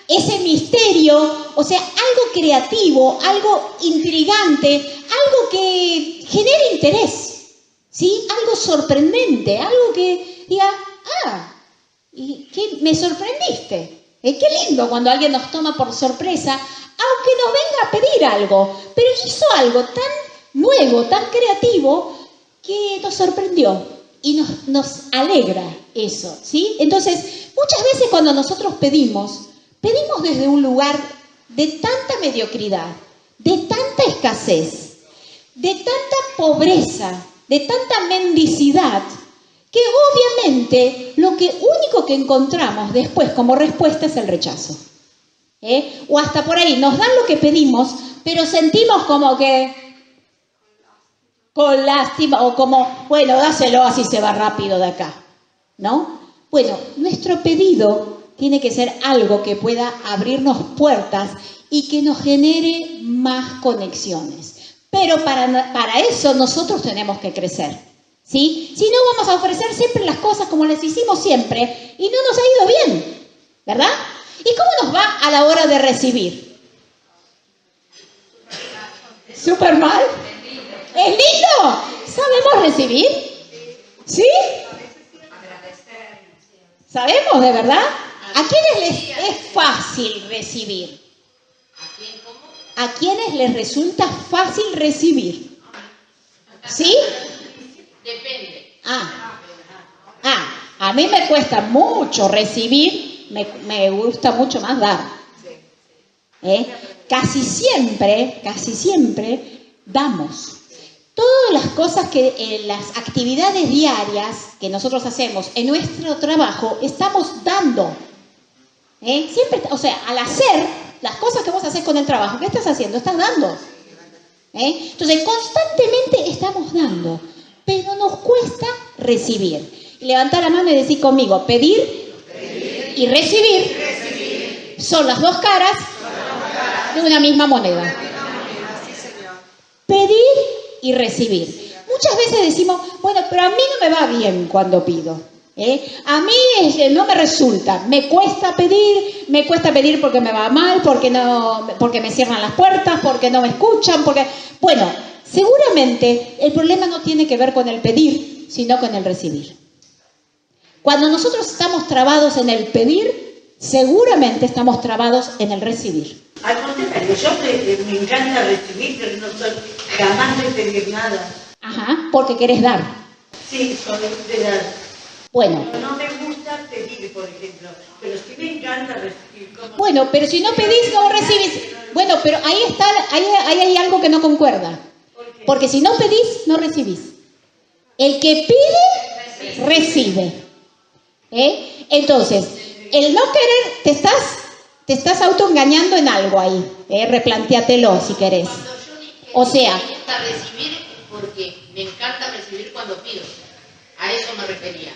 ese misterio, o sea, algo creativo, algo intrigante, algo que genere interés, ¿sí? Algo sorprendente, algo que diga, ¿y qué me sorprendiste? Qué lindo cuando alguien nos toma por sorpresa, aunque nos venga a pedir algo, pero hizo algo tan nuevo, tan creativo, que nos sorprendió y nos alegra eso, ¿sí? Entonces, muchas veces cuando nosotros pedimos desde un lugar de tanta mediocridad, de tanta escasez, de tanta pobreza, de tanta mendicidad, que obviamente lo único que encontramos después como respuesta es el rechazo. O hasta por ahí, nos dan lo que pedimos, pero sentimos como que con lástima, o como, bueno, dáselo así se va rápido de acá, ¿no? Bueno, nuestro pedido tiene que ser algo que pueda abrirnos puertas y que nos genere más conexiones. Pero para eso nosotros tenemos que crecer, ¿sí? Si no, vamos a ofrecer siempre las cosas como las hicimos siempre y no nos ha ido bien, ¿verdad? ¿Y cómo nos va a la hora de recibir? ¿Súper mal? ¿Es lindo? ¿Sabemos recibir? ¿Sí? ¿Sabemos de verdad? ¿A quiénes les es fácil recibir? ¿A quiénes les resulta fácil recibir? ¿Sí? Depende. A mí me cuesta mucho recibir, me gusta mucho más dar. Casi siempre damos. Todas las cosas que las actividades diarias que nosotros hacemos en nuestro trabajo, estamos dando. Siempre, o sea, al hacer las cosas que vos haces con el trabajo, ¿qué estás haciendo? Estás dando. Entonces, constantemente estamos dando, pero nos cuesta recibir. Y levantar la mano y decir conmigo, pedir y recibir son las dos caras de una misma moneda. Pedir y recibir. Muchas veces decimos, bueno, pero a mí no me va bien cuando pido. A mí no me resulta, me cuesta pedir porque me va mal, porque me cierran las puertas, porque no me escuchan, bueno, seguramente el problema no tiene que ver con el pedir, sino con el recibir. Cuando nosotros estamos trabados en el pedir, seguramente estamos trabados en el recibir. Al contrario, yo me encanta recibir, pero no soy jamás de pedir nada. Ajá, porque querés dar. Sí, soy de dar. Bueno. No me gusta pedir, por ejemplo, pero sí me encanta recibir. Bueno, pero si no pedís, no recibís. Bueno, pero ahí hay algo que no concuerda. Porque si no pedís, no recibís. El que pide, recibe. Entonces, el no querer, te estás autoengañando en algo ahí. Replantéatelo si querés. O sea, me gusta recibir porque me encanta recibir cuando pido. A eso me refería.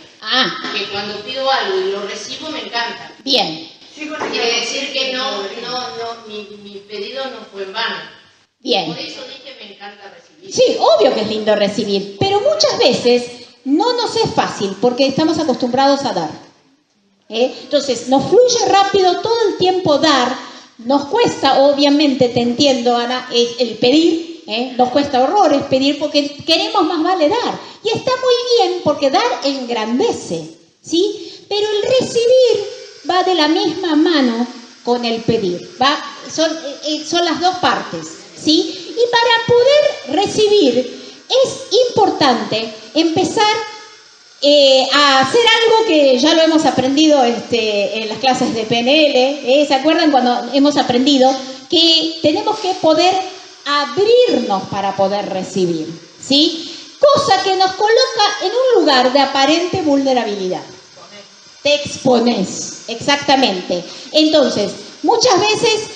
Que cuando pido algo y lo recibo me encanta. Bien. Quiere decir que mi pedido no fue en vano. Bien. Por eso dije me encanta recibir. Sí, obvio que es lindo recibir, pero muchas veces no nos es fácil porque estamos acostumbrados a dar. Entonces, nos fluye rápido todo el tiempo dar, nos cuesta, obviamente, te entiendo, Ana, el pedir. Nos cuesta horrores pedir porque queremos más vale dar. Y está muy bien porque dar engrandece, ¿sí? Pero el recibir va de la misma mano con el pedir. Son las dos partes, ¿sí? Y para poder recibir es importante empezar a hacer algo que ya lo hemos aprendido en las clases de PNL. ¿Se acuerdan cuando hemos aprendido que tenemos que poder abrirnos para poder recibir, ¿sí? Cosa que nos coloca en un lugar de aparente vulnerabilidad. Te expones, exactamente. Entonces, muchas veces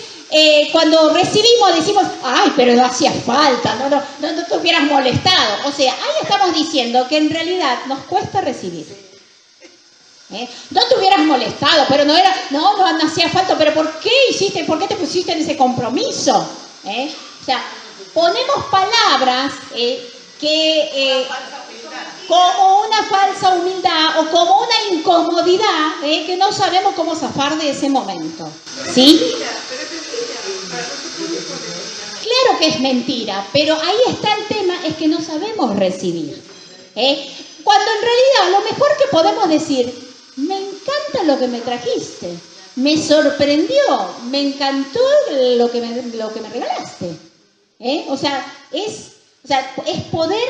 cuando recibimos decimos, ay, pero no hacía falta, no te hubieras molestado. O sea, ahí estamos diciendo que en realidad nos cuesta recibir. No te hubieras molestado, pero no hacía falta, pero ¿por qué te pusiste en ese compromiso? O sea, ponemos palabras como una falsa humildad o como una incomodidad que no sabemos cómo zafar de ese momento. ¿Sí? Claro que es mentira, pero ahí está el tema, es que no sabemos recibir. Cuando en realidad lo mejor que podemos decir, me encanta lo que me trajiste, me sorprendió, me encantó lo que me regalaste. O sea, es poder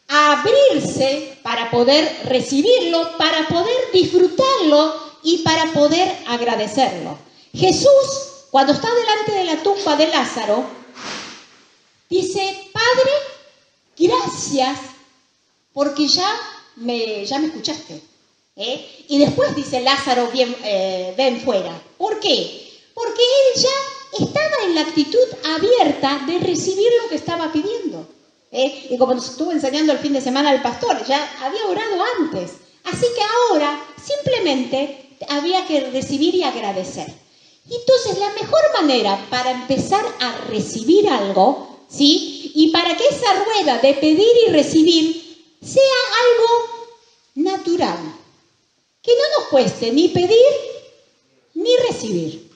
abrirse para poder recibirlo, para poder disfrutarlo y para poder agradecerlo. Jesús, cuando está delante de la tumba de Lázaro, dice, Padre, gracias porque ya me escuchaste. Y después dice Lázaro, ven fuera. ¿Por qué? Porque él ya estaba en la actitud abierta de recibir lo que estaba pidiendo. Y como nos estuvo enseñando el fin de semana el pastor, ya había orado antes. Así que ahora simplemente había que recibir y agradecer. Y entonces la mejor manera para empezar a recibir algo, ¿sí? Y para que esa rueda de pedir y recibir sea algo natural. Que no nos cueste ni pedir ni recibir,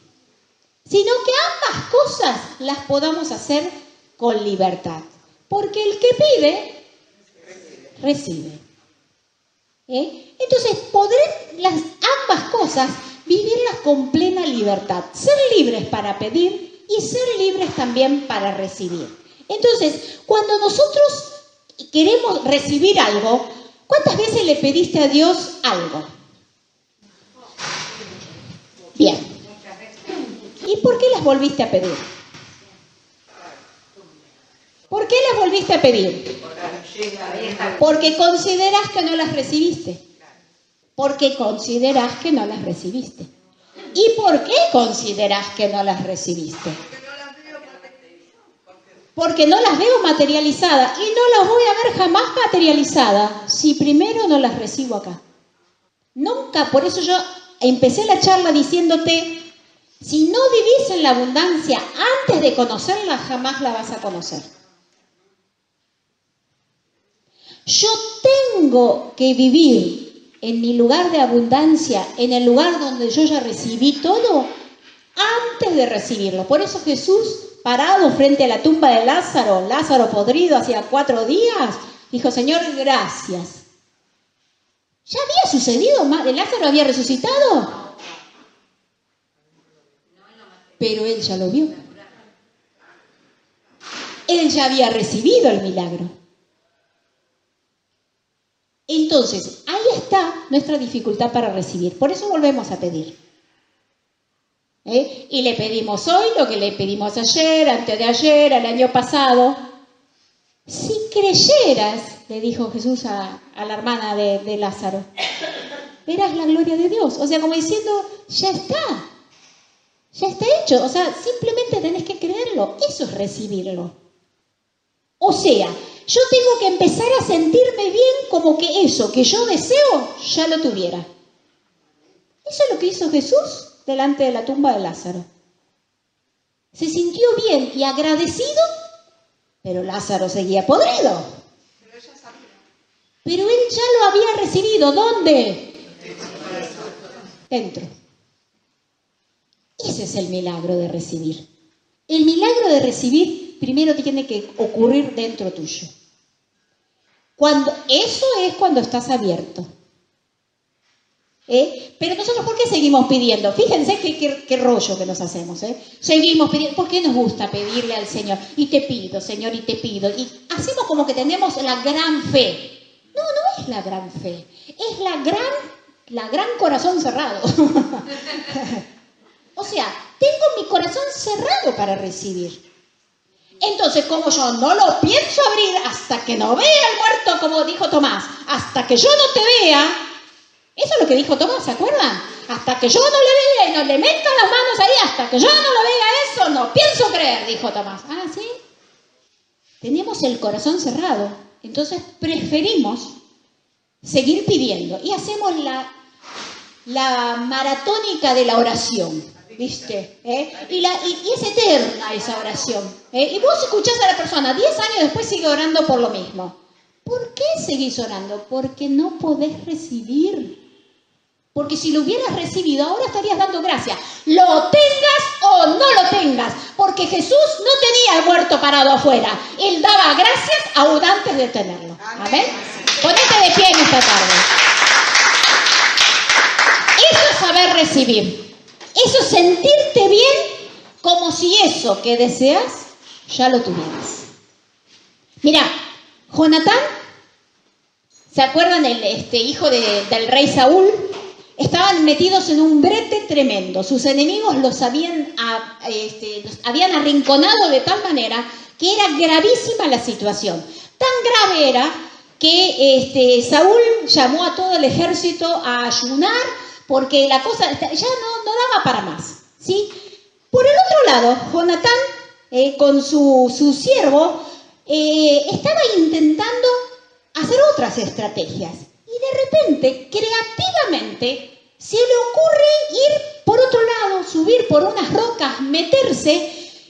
sino que ambas cosas las podamos hacer con libertad. Porque el que pide, recibe. Entonces, poder ambas cosas, vivirlas con plena libertad. Ser libres para pedir y ser libres también para recibir. Entonces, cuando nosotros queremos recibir algo, ¿cuántas veces le pediste a Dios algo? Bien. ¿Y por qué las volviste a pedir? ¿Por qué las volviste a pedir? Porque considerás que no las recibiste. Porque considerás que no las recibiste. ¿Y por qué considerás que no las recibiste? Porque no las veo materializadas. Y no las voy a ver jamás materializadas si primero no las recibo acá. Nunca, por eso yo empecé la charla diciéndote, si no vivís en la abundancia antes de conocerla, jamás la vas a conocer. Yo tengo que vivir en mi lugar de abundancia, en el lugar donde yo ya recibí todo, antes de recibirlo. Por eso Jesús, parado frente a la tumba de Lázaro podrido hacía 4 días, dijo, Señor, gracias. ¿Ya había sucedido? ¿Lázaro había resucitado? Pero él ya lo vio. Él ya había recibido el milagro. Entonces, ahí está nuestra dificultad para recibir. Por eso volvemos a pedir. Y le pedimos hoy lo que le pedimos ayer, antes de ayer, el año pasado. Si creyeras, le dijo Jesús a la hermana de Lázaro, verás la gloria de Dios. O sea, como diciendo, ya está hecho. O sea, simplemente tenés que creerlo. Eso es recibirlo. O sea, yo tengo que empezar a sentirme bien como que eso que yo deseo ya lo tuviera. Eso es lo que hizo Jesús delante de la tumba de Lázaro. Se sintió bien y agradecido, pero Lázaro seguía podrido. Pero él ya lo había recibido. ¿Dónde? Dentro. Ese es el milagro de recibir. El milagro de recibir primero tiene que ocurrir dentro tuyo. Eso es cuando estás abierto. Pero nosotros, ¿por qué seguimos pidiendo? Fíjense qué rollo que nos hacemos. Seguimos pidiendo. ¿Por qué nos gusta pedirle al Señor? Y te pido, Señor, y te pido. Y hacemos como que tenemos la gran fe. No, no es la gran fe. Es la gran corazón cerrado. O sea, tengo mi corazón cerrado para recibir. Entonces, como yo no lo pienso abrir hasta que no vea al muerto, como dijo Tomás, hasta que yo no te vea. Eso es lo que dijo Tomás, ¿se acuerdan? Hasta que yo no le vea y no le meta las manos ahí, hasta que yo no lo vea eso, no pienso creer, dijo Tomás. Ah, ¿sí? Tenemos el corazón cerrado, entonces preferimos seguir pidiendo y hacemos la maratónica de la oración, ¿viste? Y es eterna esa oración. Y vos escuchás a la persona, 10 años después sigue orando por lo mismo. ¿Por qué seguís orando? Porque no podés recibir. Porque si lo hubieras recibido, ahora estarías dando gracias. Lo tengas o no lo tengas. Porque Jesús no tenía al muerto parado afuera. Él daba gracias aún antes de tenerlo. ¿Amén? Ponete de pie en esta tarde. Eso es saber recibir. Eso es sentirte bien como si eso que deseas ya lo tuvieras. Mira, Jonatán, ¿se acuerdan el hijo del rey Saúl? Estaban metidos en un brete tremendo. Sus enemigos los habían arrinconado de tal manera que era gravísima la situación. Tan grave era que Saúl llamó a todo el ejército a ayunar porque la cosa ya no daba para más, ¿sí? Por el otro lado, Jonatán, con su siervo, estaba intentando hacer otras estrategias. Y de repente, creativamente, se le ocurre ir por otro lado, subir por unas rocas, meterse,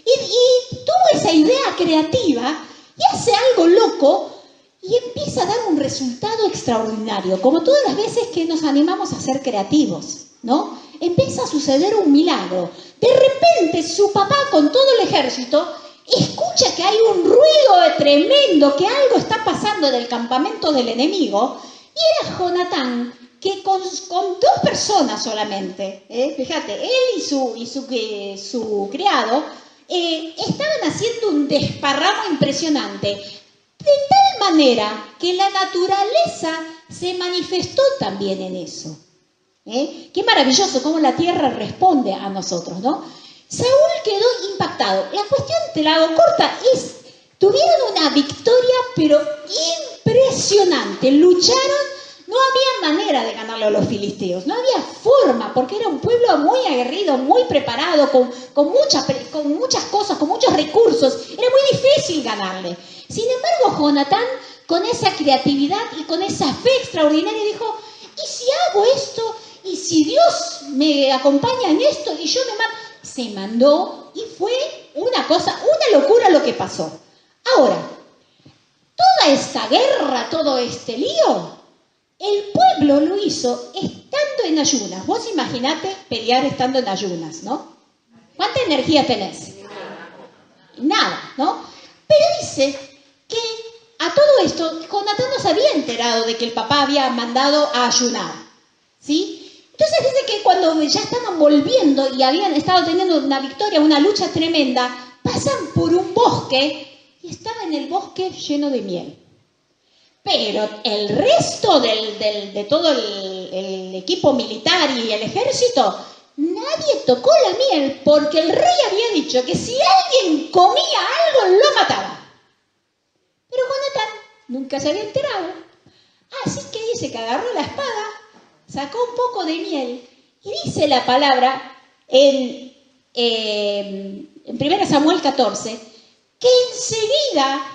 y tuvo esa idea creativa y hace algo loco y empieza a dar un resultado extraordinario, como todas las veces que nos animamos a ser creativos, ¿no? Empieza a suceder un milagro. De repente, su papá con todo el ejército escucha que hay un ruido tremendo, que algo está pasando del campamento del enemigo. Y era Jonatán, que con 2 personas solamente, fíjate, él y su criado, estaban haciendo un desparramo impresionante, de tal manera que la naturaleza se manifestó también en eso. Qué maravilloso cómo la tierra responde a nosotros, ¿no? Saúl quedó impactado. La cuestión, te la hago corta, tuvieron una victoria, pero impresionante. Lucharon, no había manera de ganarle a los filisteos, no había forma, porque era un pueblo muy aguerrido, muy preparado, con muchas cosas, con muchos recursos. Era muy difícil ganarle. Sin embargo, Jonatán, con esa creatividad y con esa fe extraordinaria, dijo, ¿y si hago esto? ¿Y si Dios me acompaña en esto? Y yo se mandó y fue una locura lo que pasó. Ahora, toda esta guerra, todo este lío, el pueblo lo hizo estando en ayunas. Vos imaginate pelear estando en ayunas, ¿no? ¿Cuánta energía tenés? Nada, ¿no? Pero dice que a todo esto, Jonatán no se había enterado de que el papá había mandado a ayunar, ¿sí? Entonces dice que cuando ya estaban volviendo y habían estado teniendo una victoria, una lucha tremenda, pasan por un bosque y estaba en el bosque lleno de miel. Pero el resto de todo el equipo militar y el ejército, nadie tocó la miel porque el rey había dicho que si alguien comía algo, lo mataba. Pero Jonatán nunca se había enterado. Así que dice que agarró la espada, sacó un poco de miel y dice la palabra en 1 Samuel 14, que enseguida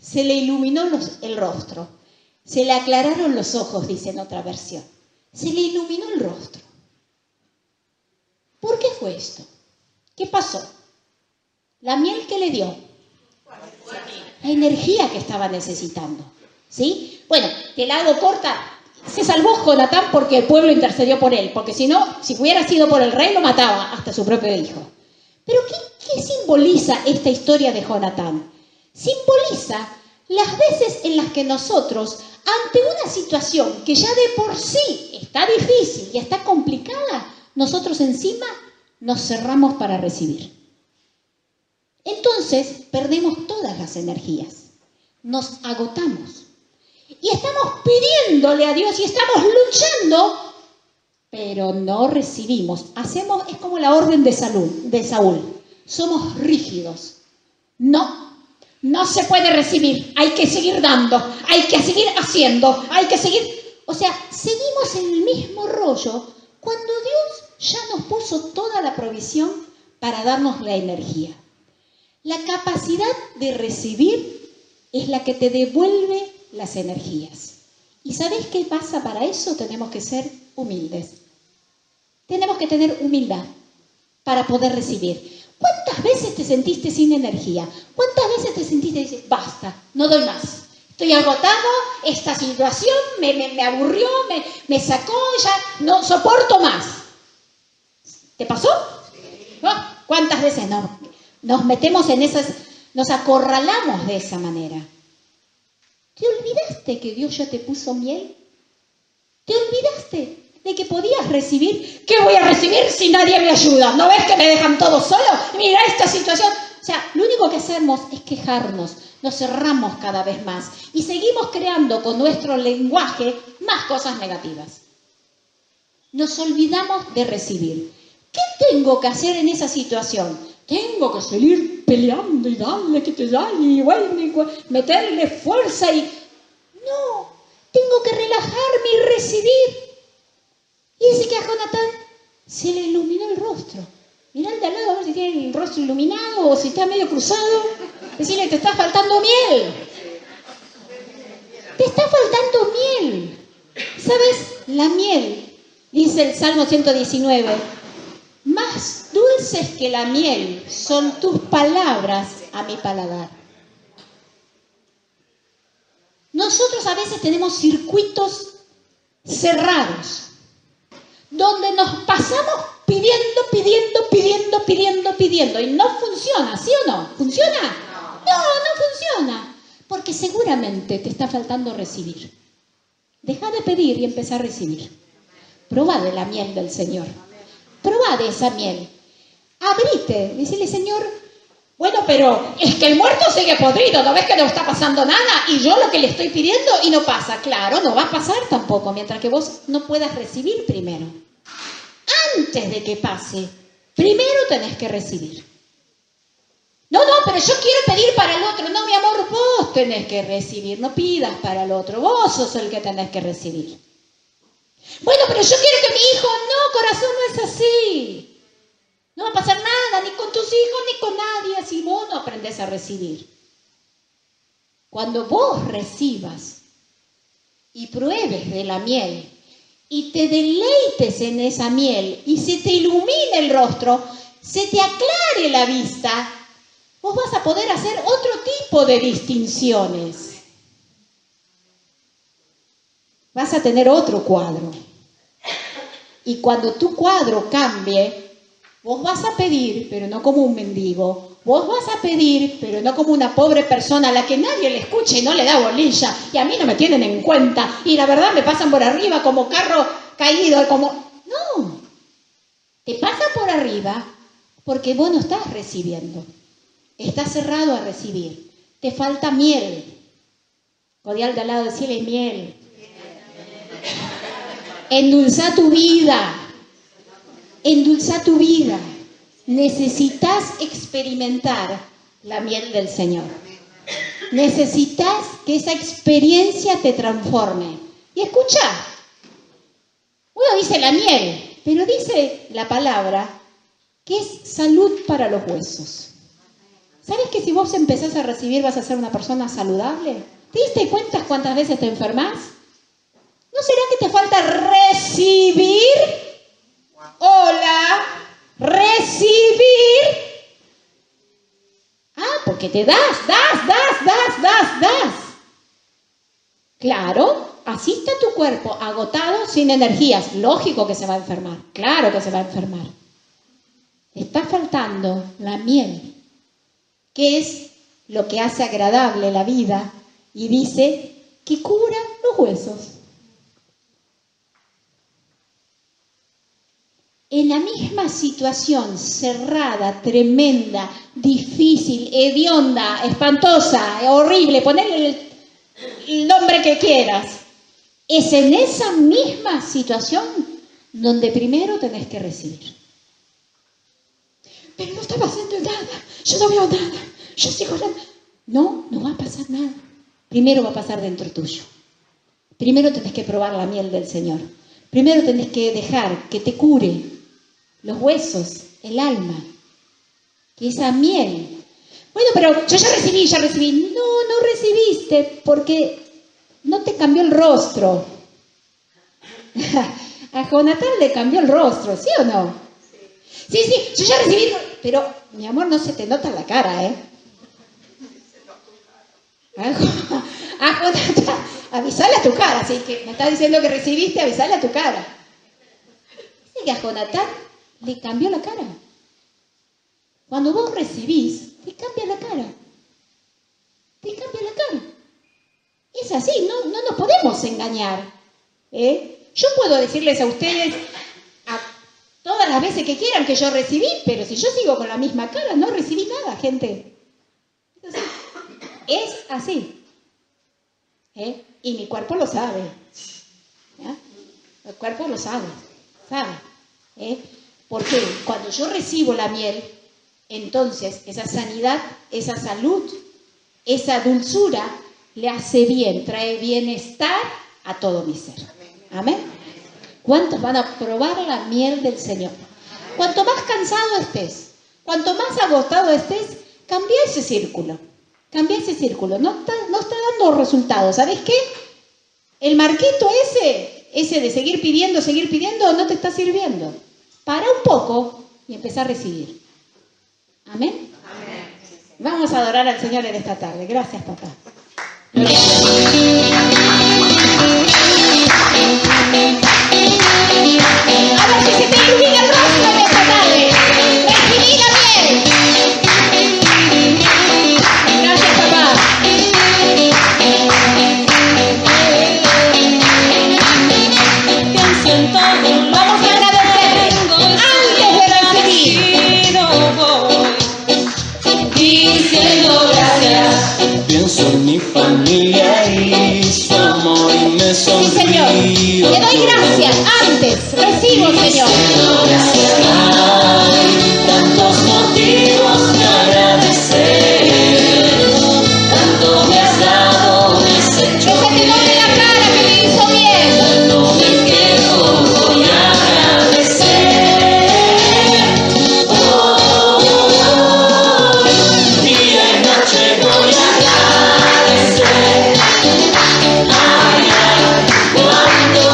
se le iluminó el rostro, se le aclararon los ojos, dice en otra versión. Se le iluminó el rostro. ¿Por qué fue esto? ¿Qué pasó? La miel que le dio, la energía que estaba necesitando, ¿sí? Bueno, te la hago corta. Se salvó Jonatán porque el pueblo intercedió por él, porque si no, si hubiera sido por el rey, lo mataba hasta su propio hijo. Pero ¿qué simboliza esta historia de Jonatán? Simboliza las veces en las que nosotros, ante una situación que ya de por sí está difícil y está complicada, nosotros encima nos cerramos para recibir. Entonces perdemos todas las energías, nos agotamos y estamos pidiéndole a Dios y estamos luchando, pero no recibimos. Es como la orden de Saúl, somos rígidos. No se puede recibir, hay que seguir dando, hay que seguir haciendo, hay que seguir... O sea, seguimos en el mismo rollo cuando Dios ya nos puso toda la provisión para darnos la energía. La capacidad de recibir es la que te devuelve las energías. ¿Y sabés qué pasa para eso? Tenemos que ser humildes. Tenemos que tener humildad para poder recibir. ¿Cuántas veces te sentiste sin energía? ¿Cuántas veces te sentiste y dices, basta, no doy más? Estoy agotado, esta situación me aburrió, me sacó, ya no soporto más. ¿Te pasó? ¿No? ¿Cuántas veces nos metemos en esas, nos acorralamos de esa manera? ¿Te olvidaste que Dios ya te puso miel? ¿Te olvidaste de que podías recibir? ¿Qué voy a recibir si nadie me ayuda? ¿No ves que me dejan todo solo? Mira esta situación. O sea, lo único que hacemos es quejarnos, nos cerramos cada vez más y seguimos creando con nuestro lenguaje más cosas negativas. Nos olvidamos de recibir. ¿Qué tengo que hacer en esa situación? Tengo que seguir peleando y darle que te da y bueno, meterle fuerza y... No, tengo que relajarme y recibir. Y dice que a Jonatán se le iluminó el rostro. Mirá al de al lado a ver si tiene el rostro iluminado o si está medio cruzado. Decirle, te está faltando miel. Te está faltando miel. ¿Sabes? La miel, dice el Salmo 119, más dulces que la miel son tus palabras a mi paladar. Nosotros a veces tenemos circuitos cerrados, donde nos pasamos pidiendo y no funciona, ¿sí o no? ¿Funciona? No funciona, porque seguramente te está faltando recibir. Deja de pedir y empezá a recibir. Probá de la miel del Señor, probá de esa miel, abrite, decirle, Señor, bueno, pero es que el muerto sigue podrido, ¿no ves que no está pasando nada? Y yo lo que le estoy pidiendo y no pasa. Claro, no va a pasar tampoco, mientras que vos no puedas recibir primero. Antes de que pase, primero tenés que recibir. No, pero yo quiero pedir para el otro. No, mi amor, vos tenés que recibir, no pidas para el otro, vos sos el que tenés que recibir. Bueno, pero yo quiero que mi hijo, no, corazón, no es así. No va a pasar nada, ni con tus hijos, ni con nadie, si vos no aprendés a recibir. Cuando vos recibas y pruebes de la miel y te deleites en esa miel y se te ilumine el rostro, se te aclare la vista, vos vas a poder hacer otro tipo de distinciones. Vas a tener otro cuadro. Y cuando tu cuadro cambie, vos vas a pedir, pero no como un mendigo. Vos vas a pedir, pero no como una pobre persona a la que nadie le escucha y no le da bolilla. Y a mí no me tienen en cuenta. Y la verdad me pasan por arriba como carro caído. No. Te pasan por arriba porque vos no estás recibiendo. Estás cerrado a recibir. Te falta miel. Codial de al lado, decirle miel. Endulza tu vida. Endulza tu vida. Necesitas experimentar la miel del Señor. Necesitas que esa experiencia te transforme. Y escucha, uno dice la miel, pero dice la palabra que es salud para los huesos. ¿Sabes que si vos empezás a recibir vas a ser una persona saludable? ¿Te diste cuenta cuántas veces te enfermas? ¿No será que te falta recibir? Hola, recibir. Porque te das. Claro, así está tu cuerpo, agotado, sin energías. Lógico que se va a enfermar, claro que se va a enfermar. Está faltando la miel, que es lo que hace agradable la vida y dice que cura los huesos. En la misma situación cerrada, tremenda, difícil, hedionda, espantosa, horrible, ponele el nombre que quieras, es en esa misma situación donde primero tenés que recibir. Pero no está pasando nada, yo no veo nada, yo sigo hablando. No va a pasar nada. Primero va a pasar dentro tuyo. Primero tenés que probar la miel del Señor. Primero tenés que dejar que te cure los huesos, el alma, que esa miel. Bueno, pero yo ya recibí. No recibiste porque no te cambió el rostro. A Jonatán le cambió el rostro, ¿sí o no? Sí, yo ya recibí, pero mi amor, no se te nota la cara, ¿eh? A Jonatán, avisale a tu cara, así que me estás diciendo que recibiste, avisale a tu cara. Dice que a Jonatán le cambió la cara. Cuando vos recibís, te cambia la cara. Es así, no nos podemos engañar. Yo puedo decirles a ustedes todas las veces que quieran que yo recibí, pero si yo sigo con la misma cara, no recibí nada, gente. Es así. Y mi cuerpo lo sabe. ¿Ya? El cuerpo lo sabe. Porque cuando yo recibo la miel, entonces esa sanidad, esa salud, esa dulzura le hace bien, trae bienestar a todo mi ser. Amén. ¿Cuántos van a probar la miel del Señor? Cuanto más cansado estés, cuanto más agotado estés, cambia ese círculo. No está dando resultados. ¿Sabes qué? El marquito ese de seguir pidiendo, no te está sirviendo. Para un poco y empezá a recibir. ¿Amén? Vamos a adorar al Señor en esta tarde. Gracias, papá. A ver si se te ilumina el rostro en esta tarde. Recibí la miel. Gracias, papá. Vamos a agradecerle antes de recibir. Diciendo gracias. Pienso en mi familia y su amor y me sonrío. Sí, Señor. Te doy gracias. Antes recibo, Señor. Gracias. Hay tantos motivos de agradecer. Tanto me has dado, me has hecho Que se te note la cara que me hizo bien. no me quedo, voy a agradecer. Día y noche voy a agradecer. Ay, cuando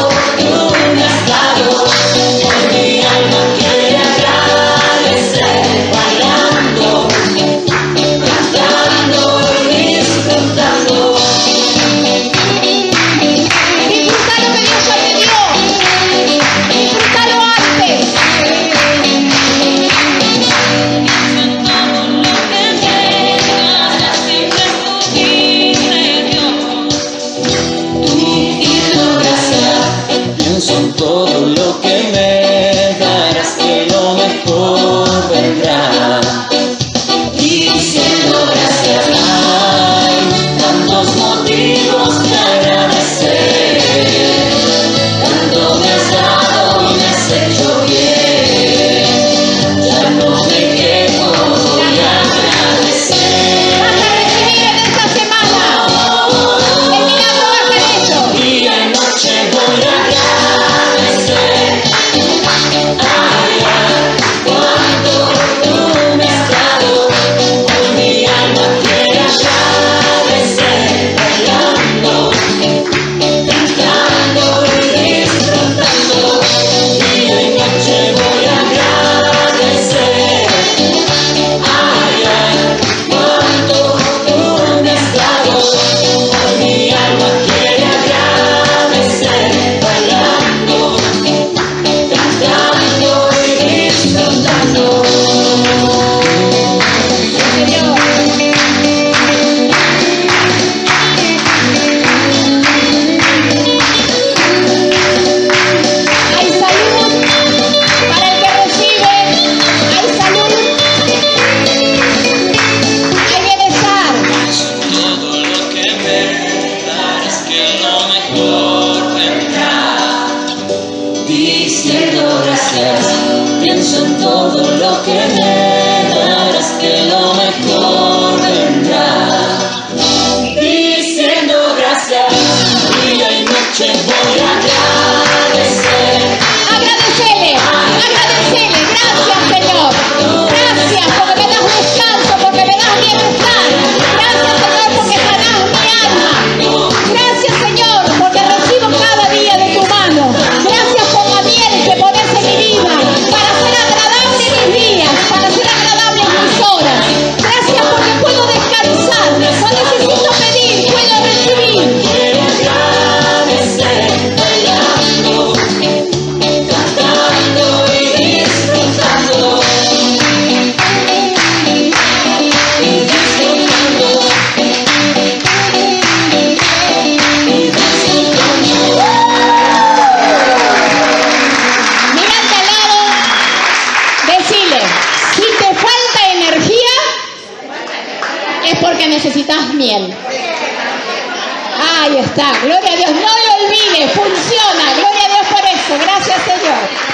necesitas miel. Ahí está, gloria a Dios, no lo olvides, funciona, gloria a Dios por eso, gracias Señor.